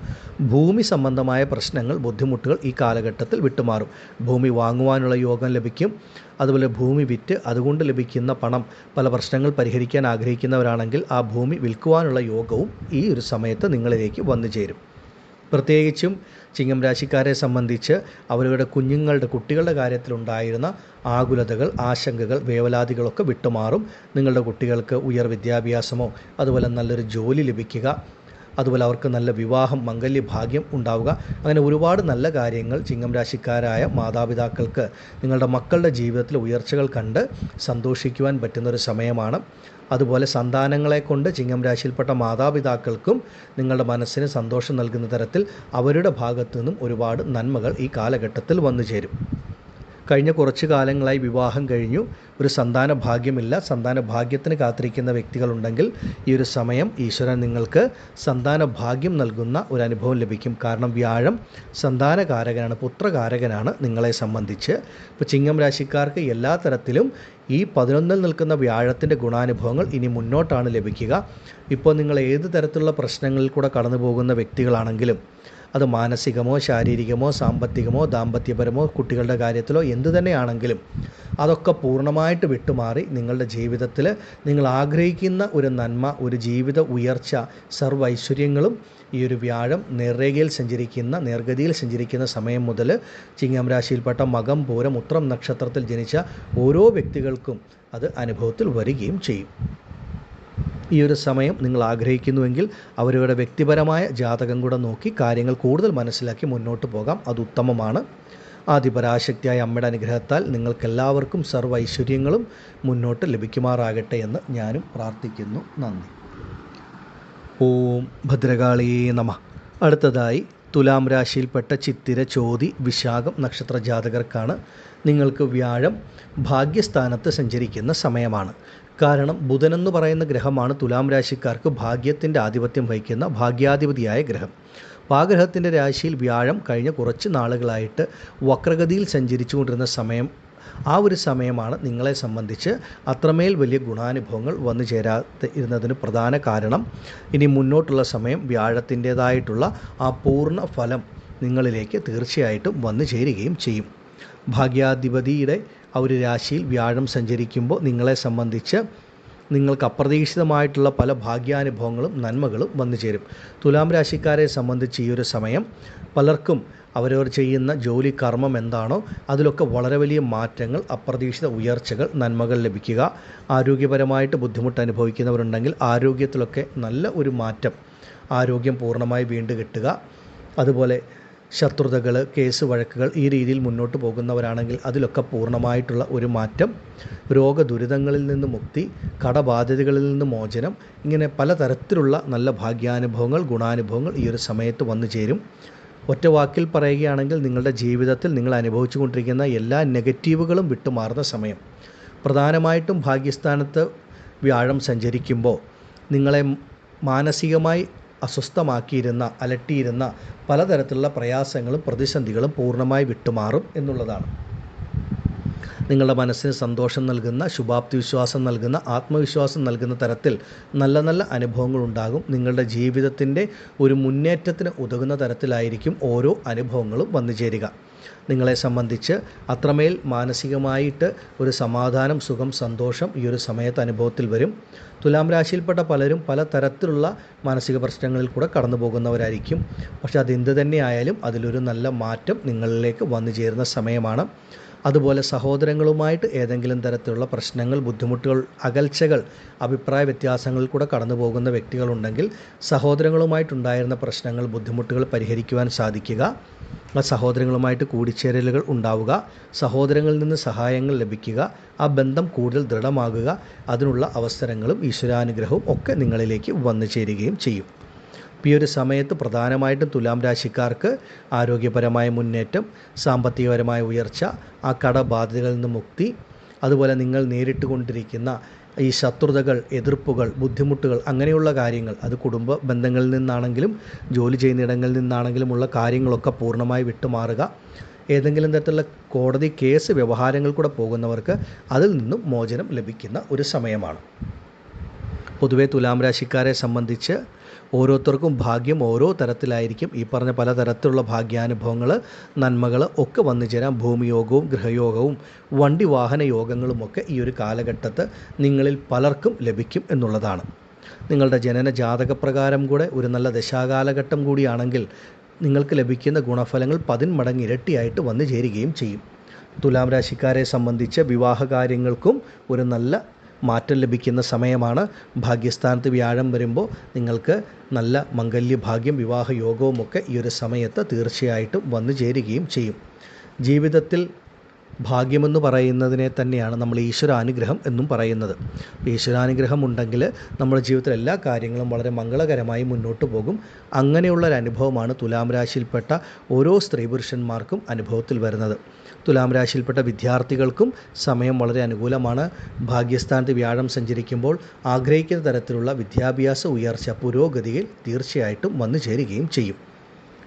ഭൂമി സംബന്ധമായ പ്രശ്നങ്ങൾ, ബുദ്ധിമുട്ടുകൾ ഈ കാലഘട്ടത്തിൽ വിട്ടുമാറും. ഭൂമി വാങ്ങുവാനുള്ള യോഗം ലഭിക്കും. അതുപോലെ ഭൂമി വിറ്റ് അതുകൊണ്ട് ലഭിക്കുന്ന പണം, പല പ്രശ്നങ്ങൾ പരിഹരിക്കാൻ ആഗ്രഹിക്കുന്നവരാണെങ്കിൽ ആ ഭൂമി വിൽക്കുവാനുള്ള യോഗവും ഈ ഒരു സമയത്ത് നിങ്ങളിലേക്ക് വന്നു ചേരും. പ്രത്യേകിച്ചും ചിങ്ങം രാശിക്കാരെ സംബന്ധിച്ച് അവരുടെ കുട്ടികളുടെ കാര്യത്തിലുണ്ടായിരുന്ന ആകുലതകൾ, ആശങ്കകൾ, വേവലാതികളൊക്കെ വിട്ടുമാറും. നിങ്ങളുടെ കുട്ടികൾക്ക് ഉയർ വിദ്യാഭ്യാസമോ അതുപോലെ നല്ലൊരു ജോലി ലഭിക്കുക, അതുപോലെ അവർക്ക് നല്ല വിവാഹം, മംഗല്യഭാഗ്യം ഉണ്ടാവുക, അങ്ങനെ ഒരുപാട് നല്ല കാര്യങ്ങൾ ചിങ്ങം രാശിക്കാരായ മാതാപിതാക്കൾക്ക് നിങ്ങളുടെ മക്കളുടെ ജീവിതത്തിൽ ഉയർച്ചകൾ കണ്ട് സന്തോഷിക്കുവാൻ പറ്റുന്നൊരു സമയമാണ്. അതുപോലെ സന്താനങ്ങളെ കൊണ്ട് ചിങ്ങം രാശിയിൽപ്പെട്ട മാതാപിതാക്കൾക്കും നിങ്ങളുടെ മനസ്സിന് സന്തോഷം നൽകുന്ന തരത്തിൽ അവരുടെ ഭാഗത്തു നിന്നും ഒരുപാട് നന്മകൾ ഈ കാലഘട്ടത്തിൽ വന്നു ചേരും. കഴിഞ്ഞ കുറച്ച് കാലങ്ങളായി വിവാഹം കഴിഞ്ഞു, ഒരു സന്താന ഭാഗ്യമില്ല, സന്താന ഭാഗ്യത്തിന് കാത്തിരിക്കുന്ന വ്യക്തികളുണ്ടെങ്കിൽ ഈ ഒരു സമയം ഈശ്വരൻ നിങ്ങൾക്ക് സന്താന ഭാഗ്യം നൽകുന്ന ഒരു അനുഭവം ലഭിക്കും. കാരണം വ്യാഴം സന്താനകാരകനാണ്, പുത്രകാരകനാണ് നിങ്ങളെ സംബന്ധിച്ച്. ഇപ്പോൾ ചിങ്ങം രാശിക്കാർക്ക് എല്ലാ തരത്തിലും ഈ 11 നിൽക്കുന്ന വ്യാഴത്തിൻ്റെ ഗുണാനുഭവങ്ങൾ ഇനി മുന്നോട്ടാണ് ലഭിക്കുക. ഇപ്പോൾ നിങ്ങൾ ഏത് തരത്തിലുള്ള പ്രശ്നങ്ങളിൽ കൂടെ കടന്നു പോകുന്ന വ്യക്തികളാണെങ്കിലും അത് മാനസികമോ ശാരീരികമോ സാമ്പത്തികമോ ദാമ്പത്യപരമോ കുട്ടികളുടെ കാര്യത്തിലോ എന്തു തന്നെയാണെങ്കിലും അതൊക്കെ പൂർണ്ണമായിട്ട് വിട്ടുമാറി നിങ്ങളുടെ ജീവിതത്തിൽ നിങ്ങൾ ആഗ്രഹിക്കുന്ന ഒരു നന്മ, ഒരു ജീവിത ഉയർച്ച, സർവ്വ ഐശ്വര്യങ്ങളും ഈ ഒരു വ്യാഴം നേർഗതിയിൽ സഞ്ചരിക്കുന്ന സമയം മുതൽ ചിങ്ങം രാശിയിൽപ്പെട്ട മകം, പൂരം, ഉത്രം നക്ഷത്രത്തിൽ ജനിച്ച ഓരോ വ്യക്തികൾക്കും അത് അനുഭവത്തിൽ വരികയും ചെയ്യും. ഈ ഒരു സമയം നിങ്ങൾ ആഗ്രഹിക്കുന്നുവെങ്കിൽ അവരുടെ വ്യക്തിപരമായ ജാതകം കൂടെ നോക്കി കാര്യങ്ങൾ കൂടുതൽ മനസ്സിലാക്കി മുന്നോട്ട് പോകാം. അത് ഉത്തമമാണ്. ആദിപരാശക്തിയായ അമ്മയുടെ അനുഗ്രഹത്താൽ നിങ്ങൾക്കെല്ലാവർക്കും സർവ്വ ഐശ്വര്യങ്ങളും മുന്നോട്ട് ലഭിക്കുമാറാകട്ടെ എന്ന് ഞാനും പ്രാർത്ഥിക്കുന്നു. നന്ദി. ഓം ഭദ്രകാളിയേ നമഃ. അടുത്തതായി തുലാം രാശിയിൽപ്പെട്ട ചിത്തിര, ചോതി, വിശാഖം നക്ഷത്ര ജാതകർക്കാണ്. നിങ്ങൾക്ക് വ്യാഴം ഭാഗ്യസ്ഥാനത്ത് സഞ്ചരിക്കുന്ന സമയമാണ്. കാരണം ബുധനെന്ന് പറയുന്ന ഗ്രഹമാണ് തുലാം രാശിക്കാർക്ക് ഭാഗ്യത്തിൻ്റെ ആധിപത്യം വഹിക്കുന്ന ഭാഗ്യാധിപതിയായ ഗ്രഹം. അപ്പോൾ ആ ഗ്രഹത്തിൻ്റെ രാശിയിൽ വ്യാഴം കഴിഞ്ഞ കുറച്ച് നാളുകളായിട്ട് വക്രഗതിയിൽ സഞ്ചരിച്ചുകൊണ്ടിരുന്ന സമയം, ആ ഒരു സമയമാണ് നിങ്ങളെ സംബന്ധിച്ച് അത്രമേൽ വലിയ ഗുണാനുഭവങ്ങൾ വന്നു ചേരാതെ ഇരുന്നതിന് പ്രധാന കാരണം. ഇനി മുന്നോട്ടുള്ള സമയം വ്യാഴത്തിൻ്റേതായിട്ടുള്ള ആ പൂർണ്ണ ഫലം നിങ്ങളിലേക്ക് തീർച്ചയായിട്ടും വന്നു ചേരുകയും ചെയ്യും. ഭാഗ്യാധിപതിയുടെ ആ ഒരു രാശിയിൽ വ്യാഴം സഞ്ചരിക്കുമ്പോൾ നിങ്ങളെ സംബന്ധിച്ച് നിങ്ങൾക്ക് അപ്രതീക്ഷിതമായിട്ടുള്ള പല ഭാഗ്യാനുഭവങ്ങളും നന്മകളും വന്നു ചേരും. തുലാം രാശിക്കാരെ സംബന്ധിച്ച് ഈ ഒരു സമയം പലർക്കും അവരവർ ചെയ്യുന്ന ജോലി, കർമ്മം എന്താണോ അതിലൊക്കെ വളരെ വലിയ മാറ്റങ്ങൾ, അപ്രതീക്ഷിത ഉയർച്ചകൾ, നന്മകൾ ലഭിക്കുക. ആരോഗ്യപരമായിട്ട് ബുദ്ധിമുട്ട് അനുഭവിക്കുന്നവരുണ്ടെങ്കിൽ ആരോഗ്യത്തിലൊക്കെ നല്ല ഒരു മാറ്റം, ആരോഗ്യം പൂർണ്ണമായി വീണ്ടും കിട്ടുക. അതുപോലെ ശത്രുതകൾ, കേസ് വഴക്കുകൾ ഈ രീതിയിൽ മുന്നോട്ട് പോകുന്നവരാണെങ്കിൽ അതിലൊക്കെ പൂർണ്ണമായിട്ടുള്ള ഒരു മാറ്റം, രോഗദുരിതങ്ങളിൽ നിന്ന് മുക്തി, കടബാധ്യതകളിൽ നിന്ന് മോചനം, ഇങ്ങനെ പലതരത്തിലുള്ള നല്ല ഭാഗ്യാനുഭവങ്ങൾ, ഗുണാനുഭവങ്ങൾ ഈ ഒരു സമയത്ത് വന്നു ചേരും. ഒറ്റ വാക്കിൽ പറയുകയാണെങ്കിൽ നിങ്ങളുടെ ജീവിതത്തിൽ നിങ്ങൾ അനുഭവിച്ചു കൊണ്ടിരിക്കുന്ന എല്ലാ നെഗറ്റീവുകളും വിട്ടുമാറുന്ന സമയം. പ്രധാനമായിട്ടും ഭാഗ്യസ്ഥാനത്ത് വ്യാഴം സഞ്ചരിക്കുമ്പോൾ നിങ്ങളെ മാനസികമായി അസ്വസ്ഥമാക്കിയിരുന്ന, അലട്ടിയിരുന്ന പലതരത്തിലുള്ള പ്രയാസങ്ങളും പ്രതിസന്ധികളും പൂർണ്ണമായി വിട്ടുമാറും എന്നുള്ളതാണ്. നിങ്ങളുടെ മനസ്സിന് സന്തോഷം നൽകുന്ന, ശുഭാപ്തി വിശ്വാസം നൽകുന്ന, ആത്മവിശ്വാസം നൽകുന്ന തരത്തിൽ നല്ല നല്ല അനുഭവങ്ങൾ ഉണ്ടാകും. നിങ്ങളുടെ ജീവിതത്തിൻ്റെ ഒരു മുന്നേറ്റത്തിന് ഉതകുന്ന തരത്തിലായിരിക്കും ഓരോ അനുഭവങ്ങളും വന്നു ചേരുക. നിങ്ങളെ സംബന്ധിച്ച് അത്രമേൽ മാനസികമായിട്ട് ഒരു സമാധാനം, സുഖം, സന്തോഷം ഈ ഒരു സമയത്ത് അനുഭവത്തിൽ വരും. തുലാം രാശിയിൽപ്പെട്ട പലരും പല തരത്തിലുള്ള മാനസിക പ്രശ്നങ്ങളിൽ കൂടെ കടന്നു പോകുന്നവരായിരിക്കും. പക്ഷെ അതെന്ത് തന്നെയായാലും അതിലൊരു നല്ല മാറ്റം നിങ്ങളിലേക്ക് വന്നു ചേരുന്ന സമയമാണ്. അതുപോലെ സഹോദരങ്ങളുമായിട്ട് ഏതെങ്കിലും തരത്തിലുള്ള പ്രശ്നങ്ങൾ, ബുദ്ധിമുട്ടുകൾ, അകൽച്ചകൾ, അഭിപ്രായ വ്യത്യാസങ്ങളിൽ കൂടെ കടന്നു പോകുന്ന വ്യക്തികളുണ്ടെങ്കിൽ സഹോദരങ്ങളുമായിട്ടുണ്ടായിരുന്ന പ്രശ്നങ്ങൾ, ബുദ്ധിമുട്ടുകൾ പരിഹരിക്കുവാൻ സാധിക്കുക, ആ സഹോദരങ്ങളുമായിട്ട് കൂടിച്ചേരലുകൾ ഉണ്ടാവുക, സഹോദരങ്ങളിൽ നിന്ന് സഹായങ്ങൾ ലഭിക്കുക, ആ ബന്ധം കൂടുതൽ ദൃഢമാകുക, അതിനുള്ള അവസരങ്ങളും ഈശ്വരാനുഗ്രഹവും ഒക്കെ നിങ്ങളിലേക്ക് വന്നു ചേരുകയും ചെയ്യും. ഈ ഒരു സമയത്ത് പ്രധാനമായിട്ടും തുലാം രാശിക്കാർക്ക് ആരോഗ്യപരമായ മുന്നേറ്റം, സാമ്പത്തികപരമായ ഉയർച്ച, ആ കടബാധ്യതകളിൽ നിന്ന് മുക്തി, അതുപോലെ നിങ്ങൾ നേരിട്ട് കൊണ്ടിരിക്കുന്ന ഈ ശത്രുതകൾ, എതിർപ്പുകൾ, ബുദ്ധിമുട്ടുകൾ, അങ്ങനെയുള്ള കാര്യങ്ങൾ, അത് കുടുംബ ബന്ധങ്ങളിൽ നിന്നാണെങ്കിലും ജോലി ചെയ്യുന്നിടങ്ങളിൽ നിന്നാണെങ്കിലുമുള്ള കാര്യങ്ങളൊക്കെ പൂർണ്ണമായി വിട്ടുമാറുക. ഏതെങ്കിലും തരത്തിലുള്ള കോടതി കേസ് വ്യവഹാരങ്ങൾ കൂടെ പോകുന്നവർക്ക് അതിൽ നിന്നും മോചനം ലഭിക്കുന്ന ഒരു സമയമാണ്. പൊതുവെ തുലാം രാശിക്കാരെ സംബന്ധിച്ച് ഓരോരുത്തർക്കും ഭാഗ്യം ഓരോ തരത്തിലായിരിക്കും. ഈ പറഞ്ഞ പലതരത്തിലുള്ള ഭാഗ്യാനുഭവങ്ങൾ, നന്മകൾ ഒക്കെ വന്നു ചേരാം. ഭൂമിയോഗവും ഗൃഹയോഗവും വണ്ടി വാഹന യോഗങ്ങളുമൊക്കെ ഈ ഒരു കാലഘട്ടത്ത് നിങ്ങളിൽ പലർക്കും ലഭിക്കും എന്നുള്ളതാണ്. നിങ്ങളുടെ ജനന ജാതകപ്രകാരം കൂടെ ഒരു നല്ല ദശാകാലഘട്ടം കൂടിയാണെങ്കിൽ നിങ്ങൾക്ക് ലഭിക്കുന്ന ഗുണഫലങ്ങൾ 10 മടങ്ങ് ഇരട്ടിയായിട്ട് വന്നു ചേരുകയും ചെയ്യും. തുലാം രാശിക്കാരെ സംബന്ധിച്ച് വിവാഹ കാര്യങ്ങൾക്കും ഒരു നല്ല മാറ്റം ലഭിക്കുന്ന സമയമാണ്. ഭാഗ്യസ്ഥാനത്ത് വ്യാഴം വരുമ്പോൾ നിങ്ങൾക്ക് നല്ല മംഗല്യഭാഗ്യം, വിവാഹ യോഗവുമൊക്കെ ഈ ഒരു സമയത്ത് തീർച്ചയായിട്ടും വന്നു ചേരുകയും ചെയ്യും. ജീവിതത്തിൽ ഭാഗ്യമെന്ന് പറയുന്നതിനെ തന്നെയാണ് നമ്മൾ ഈശ്വരാനുഗ്രഹം എന്നും പറയുന്നത്. ഈശ്വരാനുഗ്രഹം ഉണ്ടെങ്കിൽ നമ്മുടെ ജീവിതത്തിൽ എല്ലാ കാര്യങ്ങളും വളരെ മംഗളകരമായി മുന്നോട്ട് പോകും. അങ്ങനെയുള്ളൊരു അനുഭവമാണ് തുലാം രാശിയിൽപ്പെട്ട ഓരോ സ്ത്രീ പുരുഷന്മാർക്കും അനുഭവത്തിൽ വരുന്നത്. തുലാം രാശിയിൽപ്പെട്ട വിദ്യാർത്ഥികൾക്കും സമയം വളരെ അനുകൂലമാണ്. ഭാഗ്യസ്ഥാനത്ത് വ്യാഴം സഞ്ചരിക്കുമ്പോൾ ആഗ്രഹിക്കുന്ന തരത്തിലുള്ള വിദ്യാഭ്യാസ ഉയർച്ച, പുരോഗതിയിൽ തീർച്ചയായിട്ടും വന്നു ചേരുകയും ചെയ്യും.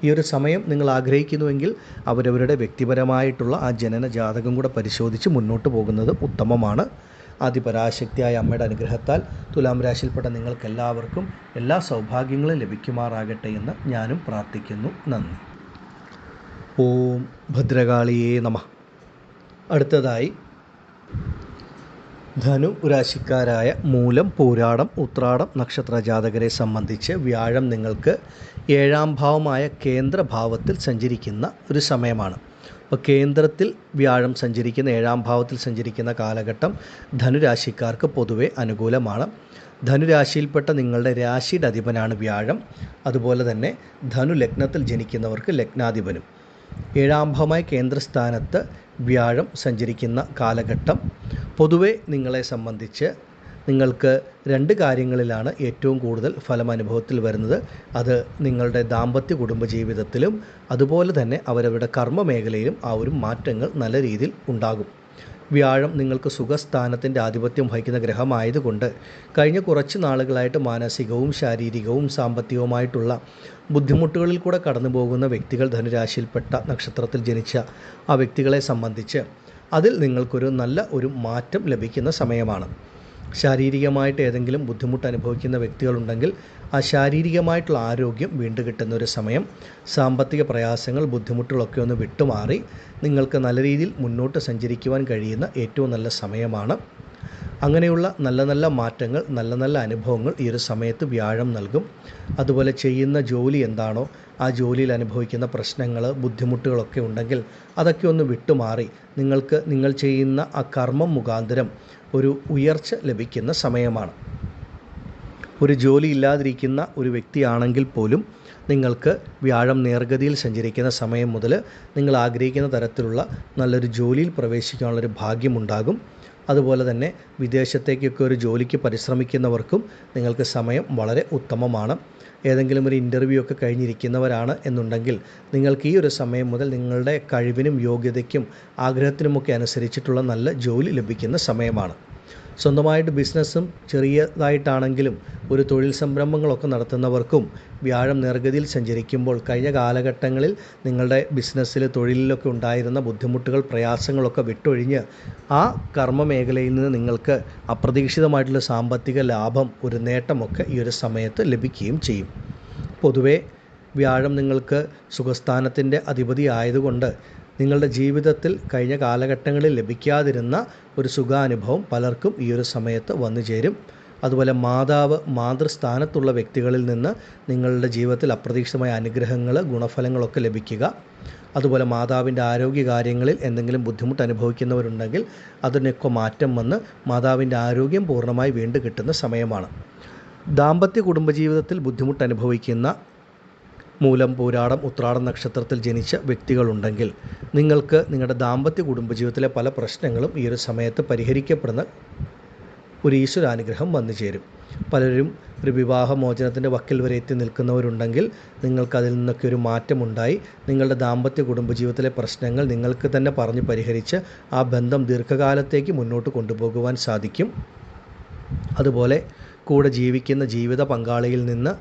ഈ ഒരു സമയം നിങ്ങൾ ആഗ്രഹിക്കുന്നുവെങ്കിൽ അവരവരുടെ വ്യക്തിപരമായിട്ടുള്ള ആ ജനന ജാതകം കൂടെ പരിശോധിച്ച് മുന്നോട്ട് പോകുന്നത് ഉത്തമമാണ്. ആദിപരാശക്തിയായ അമ്മയുടെ അനുഗ്രഹത്താൽ തുലാം രാശിയിൽപ്പെട്ട നിങ്ങൾക്കെല്ലാവർക്കും എല്ലാ സൗഭാഗ്യങ്ങളും ലഭിക്കുമാറാകട്ടെ എന്ന് ഞാനും പ്രാർത്ഥിക്കുന്നു. നന്ദി. ഓം ഭദ്രകാളിയേ നമഃ. അടുത്തതായി ധനു രാശിക്കാരായ മൂലം, പൂരാടം, ഉത്രാടം നക്ഷത്ര ജാതകരെ സംബന്ധിച്ച് വ്യാഴം നിങ്ങൾക്ക് 7ാം ഭാവമായ കേന്ദ്രഭാവത്തിൽ സഞ്ചരിക്കുന്ന ഒരു സമയമാണ്. അപ്പോൾ കേന്ദ്രത്തിൽ വ്യാഴം സഞ്ചരിക്കുന്ന 7ാം ഭാവത്തിൽ സഞ്ചരിക്കുന്ന കാലഘട്ടം ധനുരാശിക്കാർക്ക് പൊതുവെ അനുകൂലമാണ്. ധനുരാശിയിൽപ്പെട്ട നിങ്ങളുടെ രാശിയുടെ അധിപനാണ് വ്യാഴം. അതുപോലെ തന്നെ ധനു ലഗ്നത്തിൽ ജനിക്കുന്നവർക്ക് ലഗ്നാധിപനും. 7ാം ഭാവമായ കേന്ദ്രസ്ഥാനത്ത് വ്യാഴം സഞ്ചരിക്കുന്ന കാലഘട്ടം പൊതുവെ നിങ്ങളെ സംബന്ധിച്ച് നിങ്ങൾക്ക് 2 കാര്യങ്ങളിലാണ് ഏറ്റവും കൂടുതൽ ഫലം അനുഭവത്തിൽ വരുന്നത്. അത് നിങ്ങളുടെ ദാമ്പത്യ കുടുംബ ജീവിതത്തിലും അതുപോലെ തന്നെ അവരവരുടെ കർമ്മ മേഖലയിലും ആ ഒരു മാറ്റങ്ങൾ നല്ല രീതിയിൽ ഉണ്ടാകും. വ്യാഴം നിങ്ങൾക്ക് സുഖസ്ഥാനത്തിൻ്റെ ആധിപത്യം വഹിക്കുന്ന ഗ്രഹമായതുകൊണ്ട് കഴിഞ്ഞ കുറച്ച് നാളുകളായിട്ട് മാനസികവും ശാരീരികവും സാമ്പത്തികവുമായിട്ടുള്ള ബുദ്ധിമുട്ടുകളിൽ കൂടെ കടന്നു പോകുന്ന വ്യക്തികൾ, ധനുരാശിയിൽപ്പെട്ട നക്ഷത്രത്തിൽ ജനിച്ച ആ വ്യക്തികളെ സംബന്ധിച്ച് അതിൽ നിങ്ങൾക്കൊരു നല്ല ഒരു മാറ്റം ലഭിക്കുന്ന സമയമാണ്. ശാരീരികമായിട്ട് ഏതെങ്കിലും ബുദ്ധിമുട്ട് അനുഭവിക്കുന്ന വ്യക്തികളുണ്ടെങ്കിൽ ആ ശാരീരികമായിട്ടുള്ള ആരോഗ്യം വീണ്ടും കിട്ടുന്ന ഒരു സമയം. സാമ്പത്തിക പ്രയാസങ്ങൾ, ബുദ്ധിമുട്ടുകളൊക്കെ ഒന്ന് വിട്ടുമാറി നിങ്ങൾക്ക് നല്ല രീതിയിൽ മുന്നോട്ട് സഞ്ചരിക്കുവാൻ കഴിയുന്ന ഏറ്റവും നല്ല സമയമാണ്. അങ്ങനെയുള്ള നല്ല നല്ല മാറ്റങ്ങൾ, നല്ല നല്ല അനുഭവങ്ങൾ ഈ ഒരു സമയത്ത് വ്യാഴം നൽകും. അതുപോലെ ചെയ്യുന്ന ജോലി എന്താണോ ആ ജോലിയിൽ അനുഭവിക്കുന്ന പ്രശ്നങ്ങൾ, ബുദ്ധിമുട്ടുകളൊക്കെ ഉണ്ടെങ്കിൽ അതൊക്കെ ഒന്ന് വിട്ടുമാറി നിങ്ങൾ ചെയ്യുന്ന ആ കർമ്മം മുഖാന്തരം ഒരു ഉയർച്ച ലഭിക്കുന്ന സമയമാണ്. ഒരു ജോലി ഇല്ലാതിരിക്കുന്ന ഒരു വ്യക്തിയാണെങ്കിൽ പോലും നിങ്ങൾക്ക് വ്യാഴം നേർഗതിയിൽ സഞ്ചരിക്കുന്ന സമയം മുതൽ നിങ്ങൾ ആഗ്രഹിക്കുന്ന തരത്തിലുള്ള നല്ലൊരു ജോലിയിൽ പ്രവേശിക്കാനുള്ളൊരു ഭാഗ്യമുണ്ടാകും. അതുപോലെ തന്നെ വിദേശത്തേക്കൊക്കെ ഒരു ജോലിക്ക് പരിശ്രമിക്കുന്നവർക്കും നിങ്ങൾക്ക് സമയം വളരെ ഉത്തമമാണ്. ഏതെങ്കിലും ഒരു ഇൻ്റർവ്യൂ ഒക്കെ കഴിഞ്ഞിരിക്കുന്നവരാണ് എന്നുണ്ടെങ്കിൽ നിങ്ങൾക്ക് ഈ ഒരു സമയം മുതൽ നിങ്ങളുടെ കഴിവിനും യോഗ്യതയ്ക്കും ആഗ്രഹത്തിനുമൊക്കെ അനുസരിച്ചിട്ടുള്ള നല്ല ജോലി ലഭിക്കുന്ന സമയമാണ്. സ്വന്തമായിട്ട് ബിസിനസ്സും ചെറിയതായിട്ടാണെങ്കിലും ഒരു തൊഴിൽ സംരംഭങ്ങളൊക്കെ നടത്തുന്നവർക്കും വ്യാഴം നേർഗതിയിൽ സഞ്ചരിക്കുമ്പോൾ കഴിഞ്ഞ കാലഘട്ടങ്ങളിൽ നിങ്ങളുടെ ബിസിനസ്സിൽ, തൊഴിലിലൊക്കെ ഉണ്ടായിരുന്ന ബുദ്ധിമുട്ടുകൾ, പ്രയാസങ്ങളൊക്കെ വിട്ടൊഴിഞ്ഞ് ആ കർമ്മ മേഖലയിൽ നിന്ന് നിങ്ങൾക്ക് അപ്രതീക്ഷിതമായിട്ടുള്ള സാമ്പത്തിക ലാഭം, ഒരു നേട്ടമൊക്കെ ഈ ഒരു സമയത്ത് ലഭിക്കുകയും ചെയ്യും. പൊതുവേ വ്യാഴം നിങ്ങൾക്ക് സുഖസ്ഥാനത്തിൻ്റെ അധിപതി ആയതുകൊണ്ട് നിങ്ങളുടെ ജീവിതത്തിൽ കഴിഞ്ഞ കാലഘട്ടങ്ങളിൽ ലഭിക്കാതിരുന്ന ഒരു സുഖാനുഭവം പലർക്കും ഈ ഒരു സമയത്ത് വന്നു ചേരും. അതുപോലെ മാതൃസ്ഥാനത്തുള്ള വ്യക്തികളിൽ നിന്ന് നിങ്ങളുടെ ജീവിതത്തിൽ അപ്രതീക്ഷിതമായ അനുഗ്രഹങ്ങൾ, ഗുണഫലങ്ങളൊക്കെ ലഭിക്കുക. അതുപോലെ മാതാവിൻ്റെ ആരോഗ്യകാര്യങ്ങളിൽ എന്തെങ്കിലും ബുദ്ധിമുട്ട് അനുഭവിക്കുന്നവരുണ്ടെങ്കിൽ അതിനൊക്കെ മാറ്റം വന്ന് മാതാവിൻ്റെ ആരോഗ്യം പൂർണ്ണമായി വീണ്ടും കിട്ടുന്ന സമയമാണ്. ദാമ്പത്യ കുടുംബജീവിതത്തിൽ ബുദ്ധിമുട്ട് അനുഭവിക്കുന്ന മൂലം, പൂരാടം, ഉത്രാടം നക്ഷത്രത്തിൽ ജനിച്ച വ്യക്തികളുണ്ടെങ്കിൽ നിങ്ങൾക്ക് നിങ്ങളുടെ ദാമ്പത്യ കുടുംബജീവിതത്തിലെ പല പ്രശ്നങ്ങളും ഈ ഒരു സമയത്ത് പരിഹരിക്കപ്പെടുന്ന ഒരു ഈശ്വരാനുഗ്രഹം വന്നു ചേരും. പലരും ഒരു വിവാഹമോചനത്തിൻ്റെ വക്കിൽ വരെ എത്തി നിൽക്കുന്നവരുണ്ടെങ്കിൽ നിങ്ങൾക്കതിൽ നിന്നൊക്കെ ഒരു മാറ്റമുണ്ടായി നിങ്ങളുടെ ദാമ്പത്യ കുടുംബജീവിതത്തിലെ പ്രശ്നങ്ങൾ നിങ്ങൾക്ക് തന്നെ പറഞ്ഞ് പരിഹരിച്ച് ആ ബന്ധം ദീർഘകാലത്തേക്ക് മുന്നോട്ട് കൊണ്ടുപോകുവാൻ സാധിക്കും. അതുപോലെ കൂടെ ജീവിക്കുന്ന ജീവിത പങ്കാളിയിൽ നിന്ന്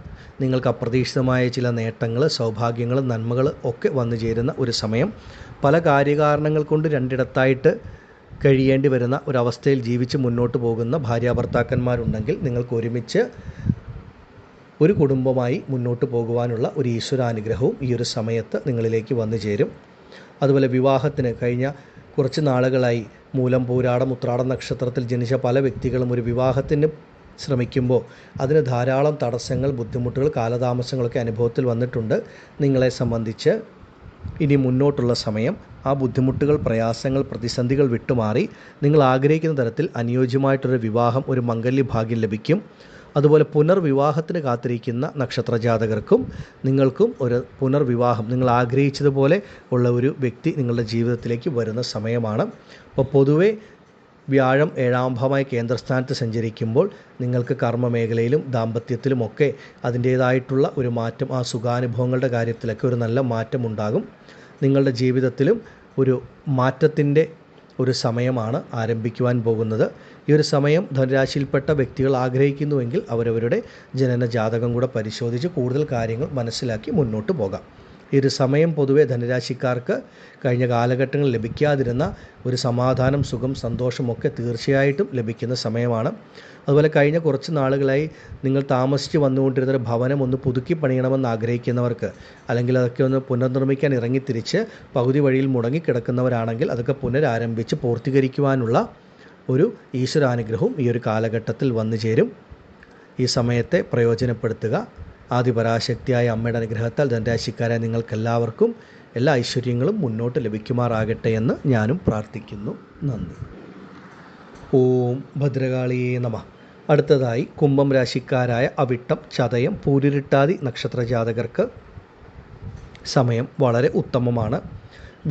നിങ്ങൾക്ക് അപ്രതീക്ഷിതമായ ചില നേട്ടങ്ങൾ, സൗഭാഗ്യങ്ങൾ, നന്മകൾ ഒക്കെ വന്നു ചേരുന്ന ഒരു സമയം. പല കാര്യകാരണങ്ങൾ കൊണ്ട് രണ്ടിടത്തായിട്ട് കഴിയേണ്ടി വരുന്ന ഒരവസ്ഥയിൽ ജീവിച്ച് മുന്നോട്ട് പോകുന്ന ഭാര്യാഭർത്താക്കന്മാരുണ്ടെങ്കിൽ നിങ്ങൾക്ക് ഒരുമിച്ച് ഒരു കുടുംബമായി മുന്നോട്ട് പോകുവാനുള്ള ഒരു ഈശ്വരാനുഗ്രഹവും ഈ ഒരു സമയത്ത് നിങ്ങളിലേക്ക് വന്നു ചേരും. അതുപോലെ വിവാഹത്തിന് കഴിഞ്ഞ കുറച്ച് നാളുകളായി മൂലം, പൂരാടം, ഉത്രാടം നക്ഷത്രത്തിൽ ജനിച്ച പല വ്യക്തികളും ഒരു വിവാഹത്തിന് ശ്രമിക്കുമ്പോൾ അതിന് ധാരാളം തടസ്സങ്ങൾ, ബുദ്ധിമുട്ടുകൾ, കാലതാമസങ്ങളൊക്കെ അനുഭവത്തിൽ വന്നിട്ടുണ്ട്. നിങ്ങളെ സംബന്ധിച്ച് ഇനി മുന്നോട്ടുള്ള സമയം ആ ബുദ്ധിമുട്ടുകൾ, പ്രയാസങ്ങൾ, പ്രതിസന്ധികൾ വിട്ടുമാറി നിങ്ങൾ ആഗ്രഹിക്കുന്ന തരത്തിൽ അനുയോജ്യമായിട്ടൊരു വിവാഹം, ഒരു മംഗല്യഭാഗ്യം ലഭിക്കും. അതുപോലെ പുനർവിവാഹത്തിന് കാത്തിരിക്കുന്ന നക്ഷത്രജാതകർക്കും നിങ്ങൾക്കും ഒരു പുനർവിവാഹം, നിങ്ങൾ ആഗ്രഹിച്ചതുപോലെ ഉള്ള ഒരു വ്യക്തി നിങ്ങളുടെ ജീവിതത്തിലേക്ക് വരുന്ന സമയമാണ്. അപ്പോൾ പൊതുവെ വ്യാഴം 7-ാം ഭാവമായി കേന്ദ്രസ്ഥാനത്ത് സഞ്ചരിക്കുമ്പോൾ നിങ്ങൾക്ക് കർമ്മമേഖലയിലും ദാമ്പത്യത്തിലുമൊക്കെ അതിൻ്റേതായിട്ടുള്ള ഒരു മാറ്റം, ആ സുഖാനുഭവങ്ങളുടെ കാര്യത്തിലൊക്കെ ഒരു നല്ല മാറ്റം ഉണ്ടാകും. നിങ്ങളുടെ ജീവിതത്തിലും ഒരു മാറ്റത്തിൻ്റെ ഒരു സമയമാണ് ആരംഭിക്കുവാൻ പോകുന്നത്. ഈ ഒരു സമയം ധനുരാശിയിൽപ്പെട്ട വ്യക്തികൾ ആഗ്രഹിക്കുന്നുവെങ്കിൽ അവരവരുടെ ജനന ജാതകം കൂടെ പരിശോധിച്ച് കൂടുതൽ കാര്യങ്ങൾ മനസ്സിലാക്കി മുന്നോട്ട് പോകാം. ഈ ഒരു സമയം പൊതുവെ ധനുരാശിക്കാർക്ക് കഴിഞ്ഞ കാലഘട്ടങ്ങളിൽ ലഭിക്കാതിരുന്ന ഒരു സമാധാനം, സുഖം, സന്തോഷമൊക്കെ തീർച്ചയായിട്ടും ലഭിക്കുന്ന സമയമാണ്. അതുപോലെ കഴിഞ്ഞ കുറച്ച് നാളുകളായി നിങ്ങൾ താമസിച്ച് വന്നുകൊണ്ടിരുന്നൊരു ഭവനം ഒന്ന് പുതുക്കി പണിയണമെന്ന് ആഗ്രഹിക്കുന്നവർക്ക്, അല്ലെങ്കിൽ അതൊക്കെ ഒന്ന് പുനർനിർമ്മിക്കാൻ ഇറങ്ങിത്തിരിച്ച് പകുതി വഴിയിൽ മുടങ്ങിക്കിടക്കുന്നവരാണെങ്കിൽ അതൊക്കെ പുനരാരംഭിച്ച് പൂർത്തീകരിക്കുവാനുള്ള ഒരു ഈശ്വരാനുഗ്രഹവും ഈ ഒരു കാലഘട്ടത്തിൽ വന്നു ചേരും. ഈ സമയത്തെ പ്രയോജനപ്പെടുത്തുക. ആദിപരാശക്തിയായ അമ്മയുടെ അനുഗ്രഹത്താൽ ധനുരാശിക്കാരായ നിങ്ങൾക്കെല്ലാവർക്കും എല്ലാ ഐശ്വര്യങ്ങളും മുന്നോട്ട് ലഭിക്കുമാറാകട്ടെ എന്ന് ഞാനും പ്രാർത്ഥിക്കുന്നു. നന്ദി. ഓം ഭദ്രകാളിയേ നമഃ. അടുത്തതായി കുംഭം രാശിക്കാരായ അവിട്ടം, ചതയം, പൂരിരുട്ടാതി നക്ഷത്രജാതകർക്ക് സമയം വളരെ ഉത്തമമാണ്.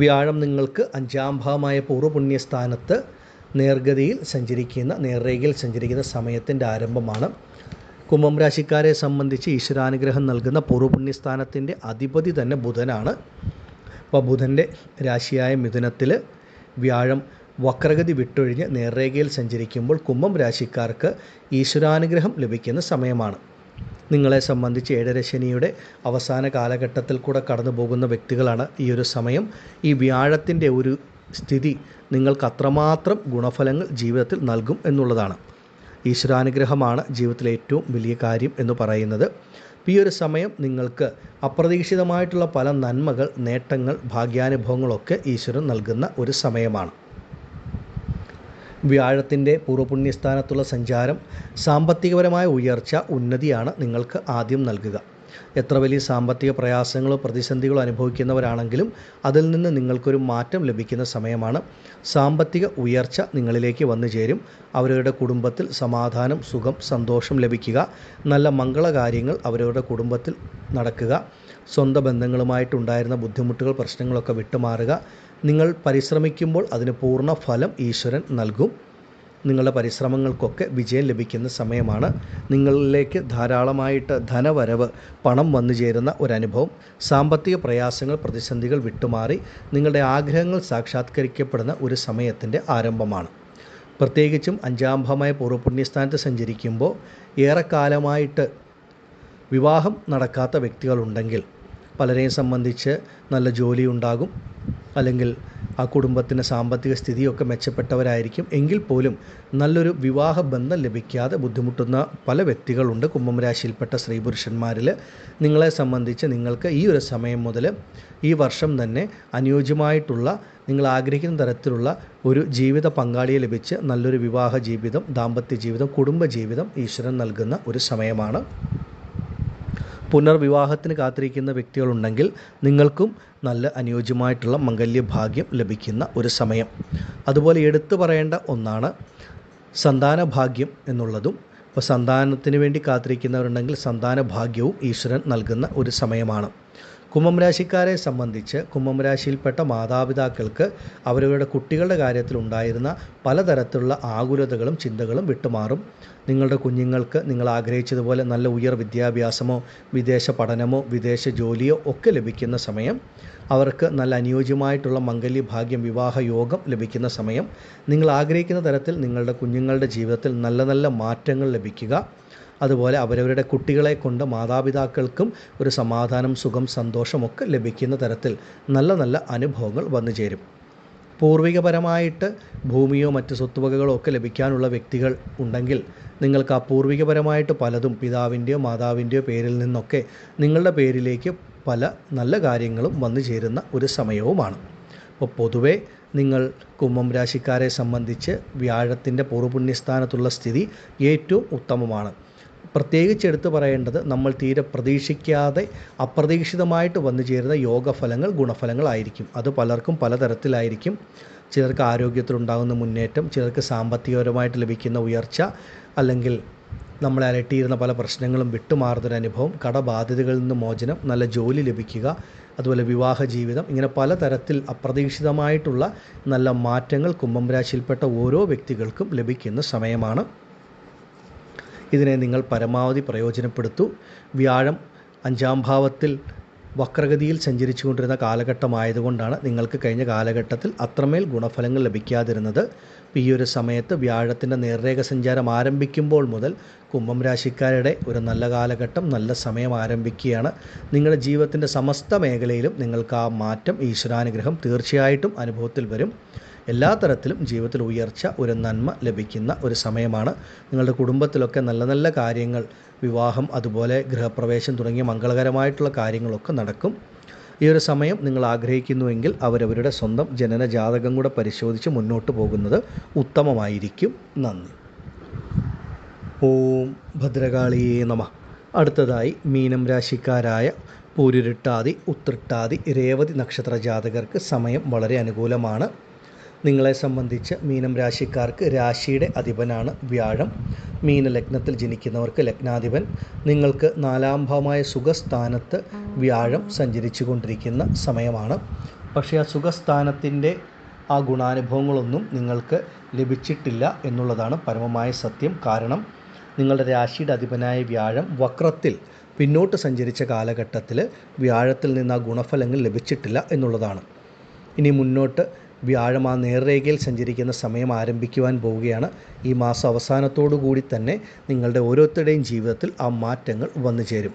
വ്യാഴം നിങ്ങൾക്ക് 5-ാം ഭാവമായ പൂർവ്വപുണ്യസ്ഥാനത്ത് നേർഗതിയിൽ സഞ്ചരിക്കുന്ന, നേർരേഖയിൽ സഞ്ചരിക്കുന്ന സമയത്തിൻ്റെ ആരംഭമാണ്. കുംഭം രാശിക്കാരെ സംബന്ധിച്ച് ഈശ്വരാനുഗ്രഹം നൽകുന്ന പൂർവ്വപുണ്യസ്ഥാനത്തിൻ്റെ അധിപതി തന്നെ ബുധനാണ്. അപ്പോൾ ബുധൻ്റെ രാശിയായ മിഥുനത്തിൽ വ്യാഴം വക്രഗതി വിട്ടൊഴിഞ്ഞ് നേർരേഖയിൽ സഞ്ചരിക്കുമ്പോൾ കുംഭം രാശിക്കാർക്ക് ഈശ്വരാനുഗ്രഹം ലഭിക്കുന്ന സമയമാണ്. നിങ്ങളെ സംബന്ധിച്ച് 7ര ശനിയുടെ അവസാന കാലഘട്ടത്തിൽ കൂടെ കടന്നു പോകുന്ന വ്യക്തികളാണ് ഈ ഒരു സമയം. ഈ വ്യാഴത്തിൻ്റെ ഒരു സ്ഥിതി നിങ്ങൾക്ക് അത്രമാത്രം ഗുണഫലങ്ങൾ ജീവിതത്തിൽ നൽകും എന്നുള്ളതാണ്. ഈശ്വരാനുഗ്രഹമാണ് ജീവിതത്തിലെ ഏറ്റവും വലിയ കാര്യം എന്ന് പറയുന്നത്. ഈ ഒരു സമയം നിങ്ങൾക്ക് അപ്രതീക്ഷിതമായിട്ടുള്ള പല നന്മകൾ, നേട്ടങ്ങൾ, ഭാഗ്യാനുഭവങ്ങളൊക്കെ ഈശ്വരൻ നൽകുന്ന ഒരു സമയമാണ്. വ്യാഴത്തിൻ്റെ പൂർവ്വപുണ്യസ്ഥാനത്തുള്ള സഞ്ചാരം സാമ്പത്തികപരമായ ഉയർച്ച, ഉന്നതിയാണ് നിങ്ങൾക്ക് ആദ്യം നൽകുക. എത്ര വലിയ സാമ്പത്തിക പ്രയാസങ്ങളോ പ്രതിസന്ധികളോ അനുഭവിക്കുന്നവരാണെങ്കിലും അതിൽ നിന്ന് നിങ്ങൾക്കൊരു മാറ്റം ലഭിക്കുന്ന സമയമാണ്. സാമ്പത്തിക ഉയർച്ച നിങ്ങളിലേക്ക് വന്നു ചേരും. അവരവരുടെ കുടുംബത്തിൽ സമാധാനം, സുഖം, സന്തോഷം ലഭിക്കുക. നല്ല മംഗളകാര്യങ്ങൾ അവരവരുടെ കുടുംബത്തിൽ നടക്കുക. സ്വന്തം ബന്ധങ്ങളുമായിട്ടുണ്ടായിരുന്ന ബുദ്ധിമുട്ടുകൾ, പ്രശ്നങ്ങളൊക്കെ വിട്ടുമാറുക. നിങ്ങൾ പരിശ്രമിക്കുമ്പോൾ അതിന് പൂർണ്ണ ഫലം ഈശ്വരൻ നൽകും. നിങ്ങളുടെ പരിശ്രമങ്ങൾക്കൊക്കെ വിജയം ലഭിക്കുന്ന സമയമാണ്. നിങ്ങളിലേക്ക് ധാരാളമായിട്ട് ധനവരവ്, പണം വന്നു ചേരുന്ന ഒരനുഭവം. സാമ്പത്തിക പ്രയാസങ്ങൾ, പ്രതിസന്ധികൾ വിട്ടുമാറി നിങ്ങളുടെ ആഗ്രഹങ്ങൾ സാക്ഷാത്കരിക്കപ്പെടുന്ന ഒരു സമയത്തിൻ്റെ ആരംഭമാണ്. പ്രത്യേകിച്ചും 5-ാം ഭാവമായ പൂർവ്വപുണ്യസ്ഥാനത്ത് സഞ്ചരിക്കുമ്പോൾ ഏറെക്കാലമായിട്ട് വിവാഹം നടക്കാത്ത വ്യക്തികളുണ്ടെങ്കിൽ പലരെയും സംബന്ധിച്ച് നല്ല ജോലി ഉണ്ടാകും, അല്ലെങ്കിൽ ആ കുടുംബത്തിൻ്റെ സാമ്പത്തിക സ്ഥിതിയൊക്കെ മെച്ചപ്പെട്ടവരായിരിക്കും. എങ്കിൽ പോലും നല്ലൊരു വിവാഹ ബന്ധം ലഭിക്കാതെ ബുദ്ധിമുട്ടുന്ന പല വ്യക്തികളുണ്ട് കുംഭം രാശിയിൽപ്പെട്ട സ്ത്രീ പുരുഷന്മാരിൽ. നിങ്ങളെ സംബന്ധിച്ച് നിങ്ങൾക്ക് ഈ ഒരു സമയം മുതൽ ഈ വർഷം തന്നെ അനുയോജ്യമായിട്ടുള്ള നിങ്ങൾ ആഗ്രഹിക്കുന്ന തരത്തിലുള്ള ഒരു ജീവിത പങ്കാളിയെ ലഭിച്ച് നല്ലൊരു വിവാഹ ജീവിതം, ദാമ്പത്യ ജീവിതം, കുടുംബ ജീവിതം ഈശ്വരൻ നൽകുന്ന ഒരു സമയമാണ്. പുനർവിവാഹത്തിന് കാത്തിരിക്കുന്ന വ്യക്തികളുണ്ടെങ്കിൽ നിങ്ങൾക്കും നല്ല അനുയോജ്യമായിട്ടുള്ള മംഗല്യഭാഗ്യം ലഭിക്കുന്ന ഒരു സമയം. അതുപോലെ എടുത്തു പറയേണ്ട ഒന്നാണ് സന്താനഭാഗ്യം എന്നുള്ളതും. ഇപ്പോൾ സന്താനത്തിന് വേണ്ടി കാത്തിരിക്കുന്നവരുണ്ടെങ്കിൽ സന്താനഭാഗ്യവും ഈശ്വരൻ നൽകുന്ന ഒരു സമയമാണ്. കുംഭം രാശിക്കാരെ സംബന്ധിച്ച് കുംഭം രാശിയിൽപ്പെട്ട മാതാപിതാക്കൾക്ക് അവരവരുടെ കുട്ടികളുടെ കാര്യത്തിൽ ഉണ്ടായിരുന്ന പലതരത്തിലുള്ള ആകുലതകളും ചിന്തകളും വിട്ടുമാറും. നിങ്ങളുടെ കുഞ്ഞുങ്ങൾക്ക് നിങ്ങൾ ആഗ്രഹിച്ചതുപോലെ നല്ല ഉയർ വിദ്യാഭ്യാസമോ വിദേശ പഠനമോ വിദേശ ജോലിയോ ഒക്കെ ലഭിക്കുന്ന സമയം, അവർക്ക് നല്ല അനുയോജ്യമായിട്ടുള്ള മംഗല്യഭാഗ്യം, വിവാഹ യോഗം ലഭിക്കുന്ന സമയം, നിങ്ങൾ ആഗ്രഹിക്കുന്ന തരത്തിൽ നിങ്ങളുടെ കുഞ്ഞുങ്ങളുടെ ജീവിതത്തിൽ നല്ല നല്ല മാറ്റങ്ങൾ ലഭിക്കുക. അതുപോലെ അവരവരുടെ കുട്ടികളെ കൊണ്ട് മാതാപിതാക്കൾക്കും ഒരു സമാധാനം, സുഖം, സന്തോഷമൊക്കെ ലഭിക്കുന്ന തരത്തിൽ നല്ല നല്ല അനുഭവങ്ങൾ വന്നു ചേരും. പൂർവികപരമായിട്ട് ഭൂമിയോ മറ്റ് സ്വത്തുവകകളോ ഒക്കെ ലഭിക്കാനുള്ള വ്യക്തികൾ ഉണ്ടെങ്കിൽ നിങ്ങൾക്ക് ആ പൂർവികപരമായിട്ട് പലതും പിതാവിൻ്റെയോ മാതാവിൻ്റെയോ പേരിൽ നിന്നൊക്കെ നിങ്ങളുടെ പേരിലേക്ക് പല നല്ല കാര്യങ്ങളും വന്നു ചേരുന്ന ഒരു സമയവുമാണ്. അപ്പോൾ പൊതുവേ നിങ്ങൾ കുംഭം രാശിക്കാരെ സംബന്ധിച്ച് വ്യാഴത്തിൻ്റെ പൂർവ്വപുണ്യസ്ഥാനത്തുള്ള സ്ഥിതി ഏറ്റവും ഉത്തമമാണ്. പ്രത്യേകിച്ച് എടുത്തു പറയേണ്ടത്, നമ്മൾ തീരെ പ്രതീക്ഷിക്കാതെ അപ്രതീക്ഷിതമായിട്ട് വന്നു ചേരുന്ന യോഗഫലങ്ങൾ, ഗുണഫലങ്ങളായിരിക്കും. അത് പലർക്കും പലതരത്തിലായിരിക്കും. ചിലർക്ക് ആരോഗ്യത്തിലുണ്ടാകുന്ന മുന്നേറ്റം, ചിലർക്ക് സാമ്പത്തികപരമായിട്ട് ലഭിക്കുന്ന ഉയർച്ച, അല്ലെങ്കിൽ നമ്മളെ അലട്ടിയിരുന്ന പല പ്രശ്നങ്ങളും വിട്ടുമാറുന്നൊരനുഭവം, കടബാധ്യതകളിൽ നിന്ന് മോചനം, നല്ല ജോലി ലഭിക്കുക, അതുപോലെ വിവാഹ ജീവിതം, ഇങ്ങനെ പലതരത്തിൽ അപ്രതീക്ഷിതമായിട്ടുള്ള നല്ല മാറ്റങ്ങൾ കുംഭം രാശിയിൽപ്പെട്ട ഓരോ വ്യക്തികൾക്കും ലഭിക്കുന്ന സമയമാണ്. ഇതിനെ നിങ്ങൾ പരമാവധി പ്രയോജനപ്പെടുത്തൂ. വ്യാഴം 5-ാം ഭാവത്തിൽ വക്രഗതിയിൽ സഞ്ചരിച്ചു കൊണ്ടിരുന്ന കാലഘട്ടമായതുകൊണ്ടാണ് നിങ്ങൾക്ക് കഴിഞ്ഞ കാലഘട്ടത്തിൽ അത്രമേൽ ഗുണഫലങ്ങൾ ലഭിക്കാതിരുന്നത്. ഈ ഒരു സമയത്ത് വ്യാഴത്തിൻ്റെ നേർരേഖ സഞ്ചാരം ആരംഭിക്കുമ്പോൾ മുതൽ കുംഭം രാശിക്കാരുടെ ഒരു നല്ല കാലഘട്ടം, നല്ല സമയം ആരംഭിക്കുകയാണ്. നിങ്ങളുടെ ജീവിതത്തിൻ്റെ സമസ്ത മേഖലയിലും നിങ്ങൾക്ക് ആ മാറ്റം, ഈശ്വരാനുഗ്രഹം തീർച്ചയായിട്ടും അനുഭവത്തിൽ വരും. എല്ലാ തരത്തിലും ജീവിതത്തിൽ ഉയർച്ച, ഒരു നന്മ ലഭിക്കുന്ന ഒരു സമയമാണ്. നിങ്ങളുടെ കുടുംബത്തിലൊക്കെ നല്ല നല്ല കാര്യങ്ങൾ, വിവാഹം, അതുപോലെ ഗൃഹപ്രവേശം തുടങ്ങിയ മംഗളകരമായിട്ടുള്ള കാര്യങ്ങളൊക്കെ നടക്കും. ഈ ഒരു സമയം നിങ്ങൾ ആഗ്രഹിക്കുന്നുവെങ്കിൽ അവരവരുടെ സ്വന്തം ജനന ജാതകം കൂടെ പരിശോധിച്ച് മുന്നോട്ട് പോകുന്നത് ഉത്തമമായിരിക്കും. നന്ദി. ഓം ഭദ്രകാളിയേ നമഃ. അടുത്തതായി മീനം രാശിക്കാരായ പൂരുരുട്ടാതി, ഉത്രട്ടാതി, രേവതി നക്ഷത്ര ജാതകർക്ക് സമയം വളരെ അനുകൂലമാണ്. നിങ്ങളെ സംബന്ധിച്ച് മീനം രാശിക്കാർക്ക് രാശിയുടെ അധിപനാണ് വ്യാഴം. മീനലഗ്നത്തിൽ ജനിക്കുന്നവർക്ക് ലഗ്നാധിപൻ. നിങ്ങൾക്ക് 4-ാം ഭാവമായ സുഖസ്ഥാനത്ത് വ്യാഴം സഞ്ചരിച്ചു കൊണ്ടിരിക്കുന്ന സമയമാണ്. പക്ഷേ ആ സുഖസ്ഥാനത്തിൻ്റെ ആ ഗുണാനുഭവങ്ങളൊന്നും നിങ്ങൾക്ക് ലഭിച്ചിട്ടില്ല എന്നുള്ളതാണ് പരമമായ സത്യം. കാരണം നിങ്ങളുടെ രാശിയുടെ അധിപനായ വ്യാഴം വക്രത്തിൽ പിന്നോട്ട് സഞ്ചരിച്ച കാലഘട്ടത്തിൽ വ്യാഴത്തിൽ നിന്ന് ആ ഗുണഫലങ്ങൾ ലഭിച്ചിട്ടില്ല എന്നുള്ളതാണ്. ഇനി മുന്നോട്ട് വ്യാഴം ആ നേർരേഖയിൽ സഞ്ചരിക്കുന്ന സമയം ആരംഭിക്കുവാൻ പോവുകയാണ്. ഈ മാസം അവസാനത്തോടു കൂടി തന്നെ നിങ്ങളുടെ ഓരോരുത്തരുടെയും ജീവിതത്തിൽ ആ മാറ്റങ്ങൾ വന്നു ചേരും.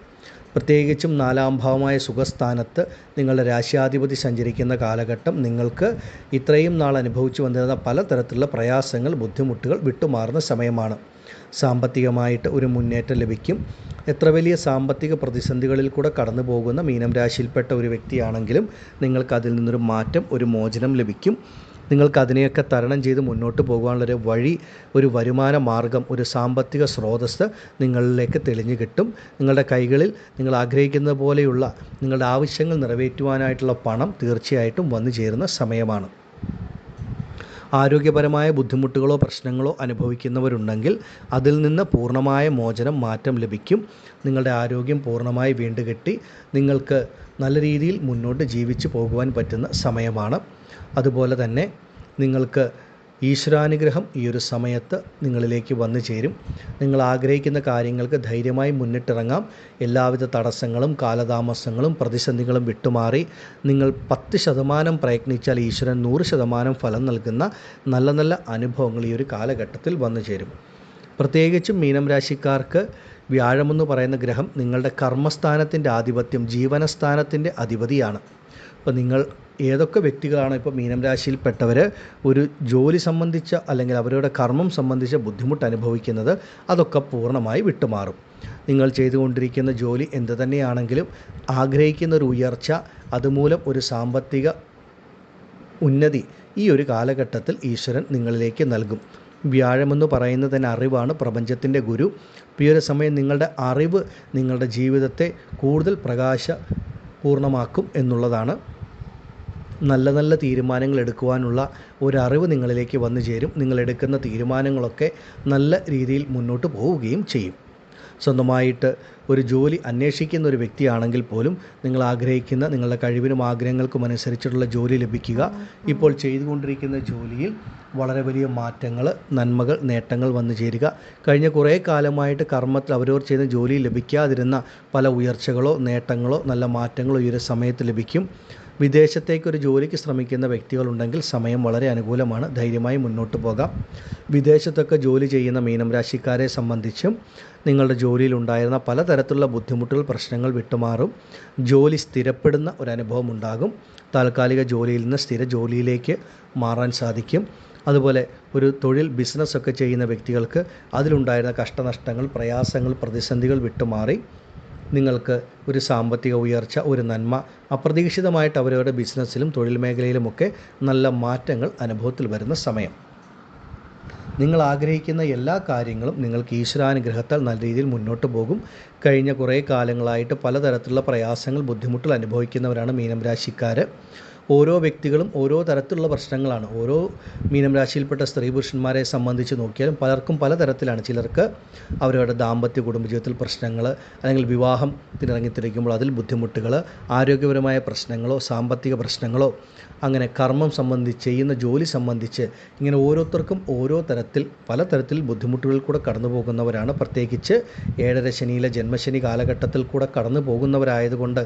പ്രത്യേകിച്ചും 4-ാം ഭാവമായ സുഖസ്ഥാനത്ത് നിങ്ങളുടെ രാശിയാധിപതി സഞ്ചരിക്കുന്ന കാലഘട്ടം നിങ്ങൾക്ക് ഇത്രയും നാൾ അനുഭവിച്ചു വന്നിരുന്ന പലതരത്തിലുള്ള പ്രയാസങ്ങൾ, ബുദ്ധിമുട്ടുകൾ വിട്ടുമാറുന്ന സമയമാണ്. സാമ്പത്തികമായിട്ട് ഒരു മുന്നേറ്റം ലഭിക്കും. എത്ര വലിയ സാമ്പത്തിക പ്രതിസന്ധികളിൽ കൂടെ കടന്നു പോകുന്ന മീനം രാശിയിൽപ്പെട്ട ഒരു വ്യക്തിയാണെങ്കിലും നിങ്ങൾക്ക് അതിൽ നിന്നൊരു മാറ്റം, ഒരു മോചനം ലഭിക്കും. നിങ്ങൾക്ക് അതിനെയൊക്കെ തരണം ചെയ്ത് മുന്നോട്ട് പോകുവാനുള്ളൊരു വഴി, ഒരു വരുമാന മാർഗം, ഒരു സാമ്പത്തിക സ്രോതസ്സ് നിങ്ങളിലേക്ക് തെളിഞ്ഞു കിട്ടും. നിങ്ങളുടെ കൈകളിൽ നിങ്ങൾ ആഗ്രഹിക്കുന്നത് പോലെയുള്ള നിങ്ങളുടെ ആവശ്യങ്ങൾ നിറവേറ്റുവാനായിട്ടുള്ള പണം തീർച്ചയായിട്ടും വന്നു ചേരുന്ന സമയമാണ്. ആരോഗ്യപരമായ ബുദ്ധിമുട്ടുകളോ പ്രശ്നങ്ങളോ അനുഭവിക്കുന്നവരുണ്ടെങ്കിൽ അതിൽ നിന്ന് പൂർണ്ണമായ മോചനം, മാറ്റം ലഭിക്കും. നിങ്ങളുടെ ആരോഗ്യം പൂർണ്ണമായി വീണ്ടുകിട്ടി നിങ്ങൾക്ക് നല്ല രീതിയിൽ മുന്നോട്ട് ജീവിച്ചു പോകുവാൻ പറ്റുന്ന സമയമാണ്. അതുപോലെ തന്നെ നിങ്ങൾക്ക് ഈശ്വരാനുഗ്രഹം ഈ ഒരു സമയത്ത് നിങ്ങളിലേക്ക് വന്നു ചേരും. നിങ്ങൾ ആഗ്രഹിക്കുന്ന കാര്യങ്ങൾക്ക് ധൈര്യമായി മുന്നിട്ടിറങ്ങാം. എല്ലാവിധ തടസ്സങ്ങളും കാലതാമസങ്ങളും പ്രതിസന്ധികളും വിട്ടുമാറി നിങ്ങൾ 10% പ്രയത്നിച്ചാൽ ഈശ്വരൻ 100% ഫലം നൽകുന്ന നല്ല നല്ല അനുഭവങ്ങൾ ഈ ഒരു കാലഘട്ടത്തിൽ വന്നു ചേരും. പ്രത്യേകിച്ചും മീനം രാശിക്കാർക്ക് വ്യാഴമെന്ന് പറയുന്ന ഗ്രഹം നിങ്ങളുടെ കർമ്മസ്ഥാനത്തിൻ്റെ ആധിപത്യം, ജീവനസ്ഥാനത്തിൻ്റെ അധിപതിയാണ്. അപ്പോൾ നിങ്ങൾ ഏതൊക്കെ വ്യക്തികളാണ് ഇപ്പോൾ മീനം രാശിയിൽപ്പെട്ടവർ ഒരു ജോലി സംബന്ധിച്ച അല്ലെങ്കിൽ അവരുടെ കർമ്മം സംബന്ധിച്ച ബുദ്ധിമുട്ട് അനുഭവിക്കുന്നത്, അതൊക്കെ പൂർണ്ണമായി വിട്ടുമാറും. നിങ്ങൾ ചെയ്തുകൊണ്ടിരിക്കുന്ന ജോലി എന്ത് തന്നെയാണെങ്കിലും ആഗ്രഹിക്കുന്ന ഒരു ഉയർച്ച, അതുമൂലം ഒരു സാമ്പത്തിക ഉന്നതി ഈ ഒരു കാലഘട്ടത്തിൽ ഈശ്വരൻ നിങ്ങളിലേക്ക് നൽകും. വ്യാഴമെന്ന് പറയുന്നത് തന്നെ അറിവാണ്, പ്രപഞ്ചത്തിൻ്റെ ഗുരു. ഈ ഒരു സമയം നിങ്ങളുടെ അറിവ് നിങ്ങളുടെ ജീവിതത്തെ കൂടുതൽ പ്രകാശപൂർണ്ണമാക്കും എന്നുള്ളതാണ്. നല്ല നല്ല തീരുമാനങ്ങൾ എടുക്കുവാനുള്ള ഒരറിവ് നിങ്ങളിലേക്ക് വന്നു ചേരും. നിങ്ങളെടുക്കുന്ന തീരുമാനങ്ങളൊക്കെ നല്ല രീതിയിൽ മുന്നോട്ട് പോവുകയും ചെയ്യും. സ്വന്തമായിട്ട് ഒരു ജോലി അന്വേഷിക്കുന്ന ഒരു വ്യക്തിയാണെങ്കിൽ പോലും നിങ്ങൾ ആഗ്രഹിക്കുന്ന നിങ്ങളുടെ കഴിവിനും ആഗ്രഹങ്ങൾക്കും അനുസരിച്ചിട്ടുള്ള ജോലി ലഭിക്കുക. ഇപ്പോൾ ചെയ്തുകൊണ്ടിരിക്കുന്ന ജോലിയിൽ വളരെ വലിയ മാറ്റങ്ങൾ, നന്മകൾ, നേട്ടങ്ങൾ വന്നു ചേരുക. കഴിഞ്ഞ കുറേ കാലമായിട്ട് കർമ്മത്തിൽ അവരവർ ചെയ്യുന്ന ജോലി ലഭിക്കാതിരുന്ന പല ഉയർച്ചകളോ നേട്ടങ്ങളോ നല്ല മാറ്റങ്ങളോ ഈ ഒരു സമയത്ത് ലഭിക്കും. വിദേശത്തേക്കൊരു ജോലിക്ക് ശ്രമിക്കുന്ന വ്യക്തികളുണ്ടെങ്കിൽ സമയം വളരെ അനുകൂലമാണ്. ധൈര്യമായി മുന്നോട്ട് പോകാം. വിദേശത്തൊക്കെ ജോലി ചെയ്യുന്ന മീനം രാശിക്കാരെ സംബന്ധിച്ചും നിങ്ങളുടെ ജോലിയിൽ ഉണ്ടായിരുന്ന പലതരത്തിലുള്ള ബുദ്ധിമുട്ടുകൾ, പ്രശ്നങ്ങൾ വിട്ടുമാറും. ജോലി സ്ഥിരപ്പെടുന്ന ഒരനുഭവം ഉണ്ടാകും. താൽക്കാലിക ജോലിയിൽ നിന്ന് സ്ഥിര ജോലിയിലേക്ക് മാറാൻ സാധിക്കും. അതുപോലെ ഒരു തൊഴിൽ, ബിസിനസ്സൊക്കെ ചെയ്യുന്ന വ്യക്തികൾക്ക് അതിലുണ്ടായിരുന്ന കഷ്ടനഷ്ടങ്ങൾ, പ്രയാസങ്ങൾ, പ്രതിസന്ധികൾ വിട്ടുമാറി നിങ്ങൾക്ക് ഒരു സാമ്പത്തിക ഉയർച്ച, ഒരു നന്മ, അപ്രതീക്ഷിതമായിട്ട് അവരവരുടെ ബിസിനസ്സിലും തൊഴിൽ മേഖലയിലുമൊക്കെ നല്ല മാറ്റങ്ങൾ അനുഭവത്തിൽ വരുന്ന സമയം. നിങ്ങൾ ആഗ്രഹിക്കുന്ന എല്ലാ കാര്യങ്ങളും നിങ്ങൾക്ക് ഈശ്വരാനുഗ്രഹത്താൽ നല്ല രീതിയിൽ മുന്നോട്ട് പോകും. കഴിഞ്ഞ കുറേ കാലങ്ങളായിട്ട് പലതരത്തിലുള്ള പ്രയാസങ്ങൾ, ബുദ്ധിമുട്ടുകൾ അനുഭവിക്കുന്നവരാണ് മീനം രാശിക്കാർ. ഓരോ വ്യക്തികളും ഓരോ തരത്തിലുള്ള പ്രശ്നങ്ങളാണ്. ഓരോ മീനം രാശിയിൽപ്പെട്ട സ്ത്രീ പുരുഷന്മാരെ സംബന്ധിച്ച് നോക്കിയാലും പലർക്കും പലതരത്തിലാണ്. ചിലർക്ക് അവരവരുടെ ദാമ്പത്യ കുടുംബജീവിതത്തിൽ പ്രശ്നങ്ങൾ, അല്ലെങ്കിൽ വിവാഹത്തിനിറങ്ങിത്തിരിക്കുമ്പോൾ അതിൽ ബുദ്ധിമുട്ടുകൾ, ആരോഗ്യപരമായ പ്രശ്നങ്ങളോ സാമ്പത്തിക പ്രശ്നങ്ങളോ, അങ്ങനെ കർമ്മം സംബന്ധിച്ച്, ചെയ്യുന്ന ജോലി സംബന്ധിച്ച്, ഇങ്ങനെ ഓരോരുത്തർക്കും ഓരോ തരത്തിൽ പലതരത്തിൽ ബുദ്ധിമുട്ടുകളിൽ കൂടെ കടന്നു പോകുന്നവരാണ്. പ്രത്യേകിച്ച് 7.5 ശനിയിലെ ജന്മശനി കാലഘട്ടത്തിൽ കൂടെ കടന്നു പോകുന്നവരായതുകൊണ്ട്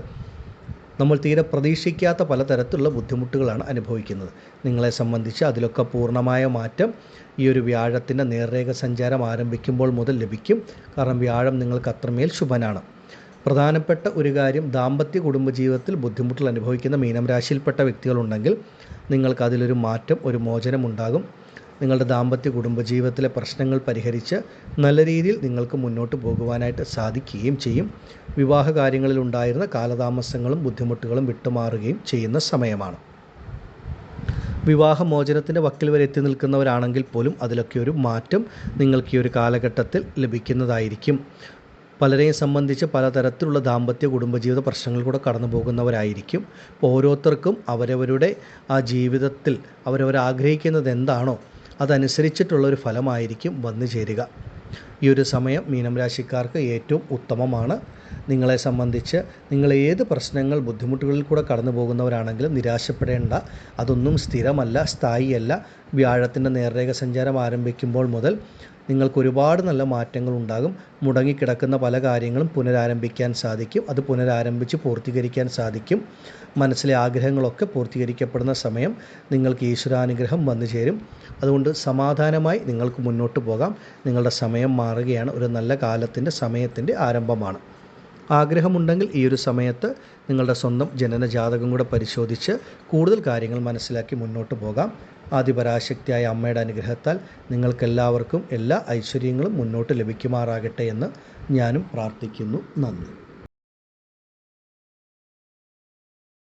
നമ്മൾ തീരെ പ്രതീക്ഷിക്കാത്ത പലതരത്തിലുള്ള ബുദ്ധിമുട്ടുകളാണ് അനുഭവിക്കുന്നത്. നിങ്ങളെ സംബന്ധിച്ച് അതിലൊക്കെ പൂർണ്ണമായ മാറ്റം ഈ ഒരു വ്യാഴത്തിൻ്റെ നേർരേഖ സഞ്ചാരം ആരംഭിക്കുമ്പോൾ മുതൽ ലഭിക്കും. കാരണം വ്യാഴം നിങ്ങൾക്ക് അത്രമേൽ ശുഭനാണ്. പ്രധാനപ്പെട്ട ഒരു കാര്യം, ദാമ്പത്യ കുടുംബജീവിതത്തിൽ ബുദ്ധിമുട്ടുകൾ അനുഭവിക്കുന്ന മീനം രാശിയിൽപ്പെട്ട വ്യക്തികളുണ്ടെങ്കിൽ നിങ്ങൾക്ക് അതിലൊരു മാറ്റം, ഒരു മോചനം ഉണ്ടാകും. നിങ്ങളുടെ ദാമ്പത്യ കുടുംബജീവിതത്തിലെ പ്രശ്നങ്ങൾ പരിഹരിച്ച് നല്ല രീതിയിൽ നിങ്ങൾക്ക് മുന്നോട്ട് പോകുവാനായിട്ട് സാധിക്കുകയും ചെയ്യും. വിവാഹ കാര്യങ്ങളിൽ ഉണ്ടായിരുന്ന കാലതാമസങ്ങളും ബുദ്ധിമുട്ടുകളും വിട്ടുമാറുകയും ചെയ്യുന്ന സമയമാണ്. വിവാഹമോചനത്തിൻ്റെ വക്കിൽ വരെ എത്തി നിൽക്കുന്നവരാണെങ്കിൽ പോലും അതിലൊക്കെ ഒരു മാറ്റം നിങ്ങൾക്ക് ഈ ഒരു കാലഘട്ടത്തിൽ ലഭിക്കുന്നതായിരിക്കും. പലരെയും സംബന്ധിച്ച് പലതരത്തിലുള്ള ദാമ്പത്യ കുടുംബജീവിത പ്രശ്നങ്ങൾ കൂടെ കടന്നു പോകുന്നവരായിരിക്കും. ഓരോരുത്തർക്കും അവരവരുടെ ആ ജീവിതത്തിൽ അവരവർ ആഗ്രഹിക്കുന്നത് എന്താണോ അതനുസരിച്ചിട്ടുള്ളൊരു ഫലമായിരിക്കും വന്നു ചേരുക. ഈ ഒരു സമയം മീനം രാശിക്കാർക്ക് ഏറ്റവും ഉത്തമമാണ്. നിങ്ങളെ സംബന്ധിച്ച് നിങ്ങൾ ഏത് പ്രശ്നങ്ങൾ, ബുദ്ധിമുട്ടുകളിൽ കൂടെ കടന്നു പോകുന്നവരാണെങ്കിലും നിരാശപ്പെടേണ്ട. അതൊന്നും സ്ഥിരമല്ല, സ്ഥായിയല്ല. വ്യാഴത്തിൻ്റെ നേർരേഖ സഞ്ചാരം ആരംഭിക്കുമ്പോൾ മുതൽ നിങ്ങൾക്ക് ഒരുപാട് നല്ല മാറ്റങ്ങൾ ഉണ്ടാകും. മുടങ്ങിക്കിടക്കുന്ന പല കാര്യങ്ങളും പുനരാരംഭിക്കാൻ സാധിക്കും. അത് പുനരാരംഭിച്ച് പൂർത്തീകരിക്കാൻ സാധിക്കും. മനസ്സിലെ ആഗ്രഹങ്ങളൊക്കെ പൂർത്തീകരിക്കപ്പെടുന്ന സമയം നിങ്ങൾക്ക് ഈശ്വരാനുഗ്രഹം വന്നു ചേരും. അതുകൊണ്ട് സമാധാനമായി നിങ്ങൾക്ക് മുന്നോട്ട് പോകാം. നിങ്ങളുടെ സമയം മാറുകയാണ്. ഒരു നല്ല കാലത്തിൻ്റെ, സമയത്തിൻ്റെ ആരംഭമാണ്. ആഗ്രഹമുണ്ടെങ്കിൽ ഈ ഒരു സമയത്ത് നിങ്ങളുടെ സ്വന്തം ജനന ജാതകം കൂടെ പരിശോധിച്ച് കൂടുതൽ കാര്യങ്ങൾ മനസ്സിലാക്കി മുന്നോട്ട് പോകാം. ആദിപരാശക്തിയായ അമ്മയുടെ അനുഗ്രഹത്താൽ നിങ്ങൾക്കെല്ലാവർക്കും എല്ലാ ഐശ്വര്യങ്ങളും മുന്നോട്ട് ലഭിക്കുമാറാകട്ടെ എന്ന് ഞാനും പ്രാർത്ഥിക്കുന്നു. നന്ദി.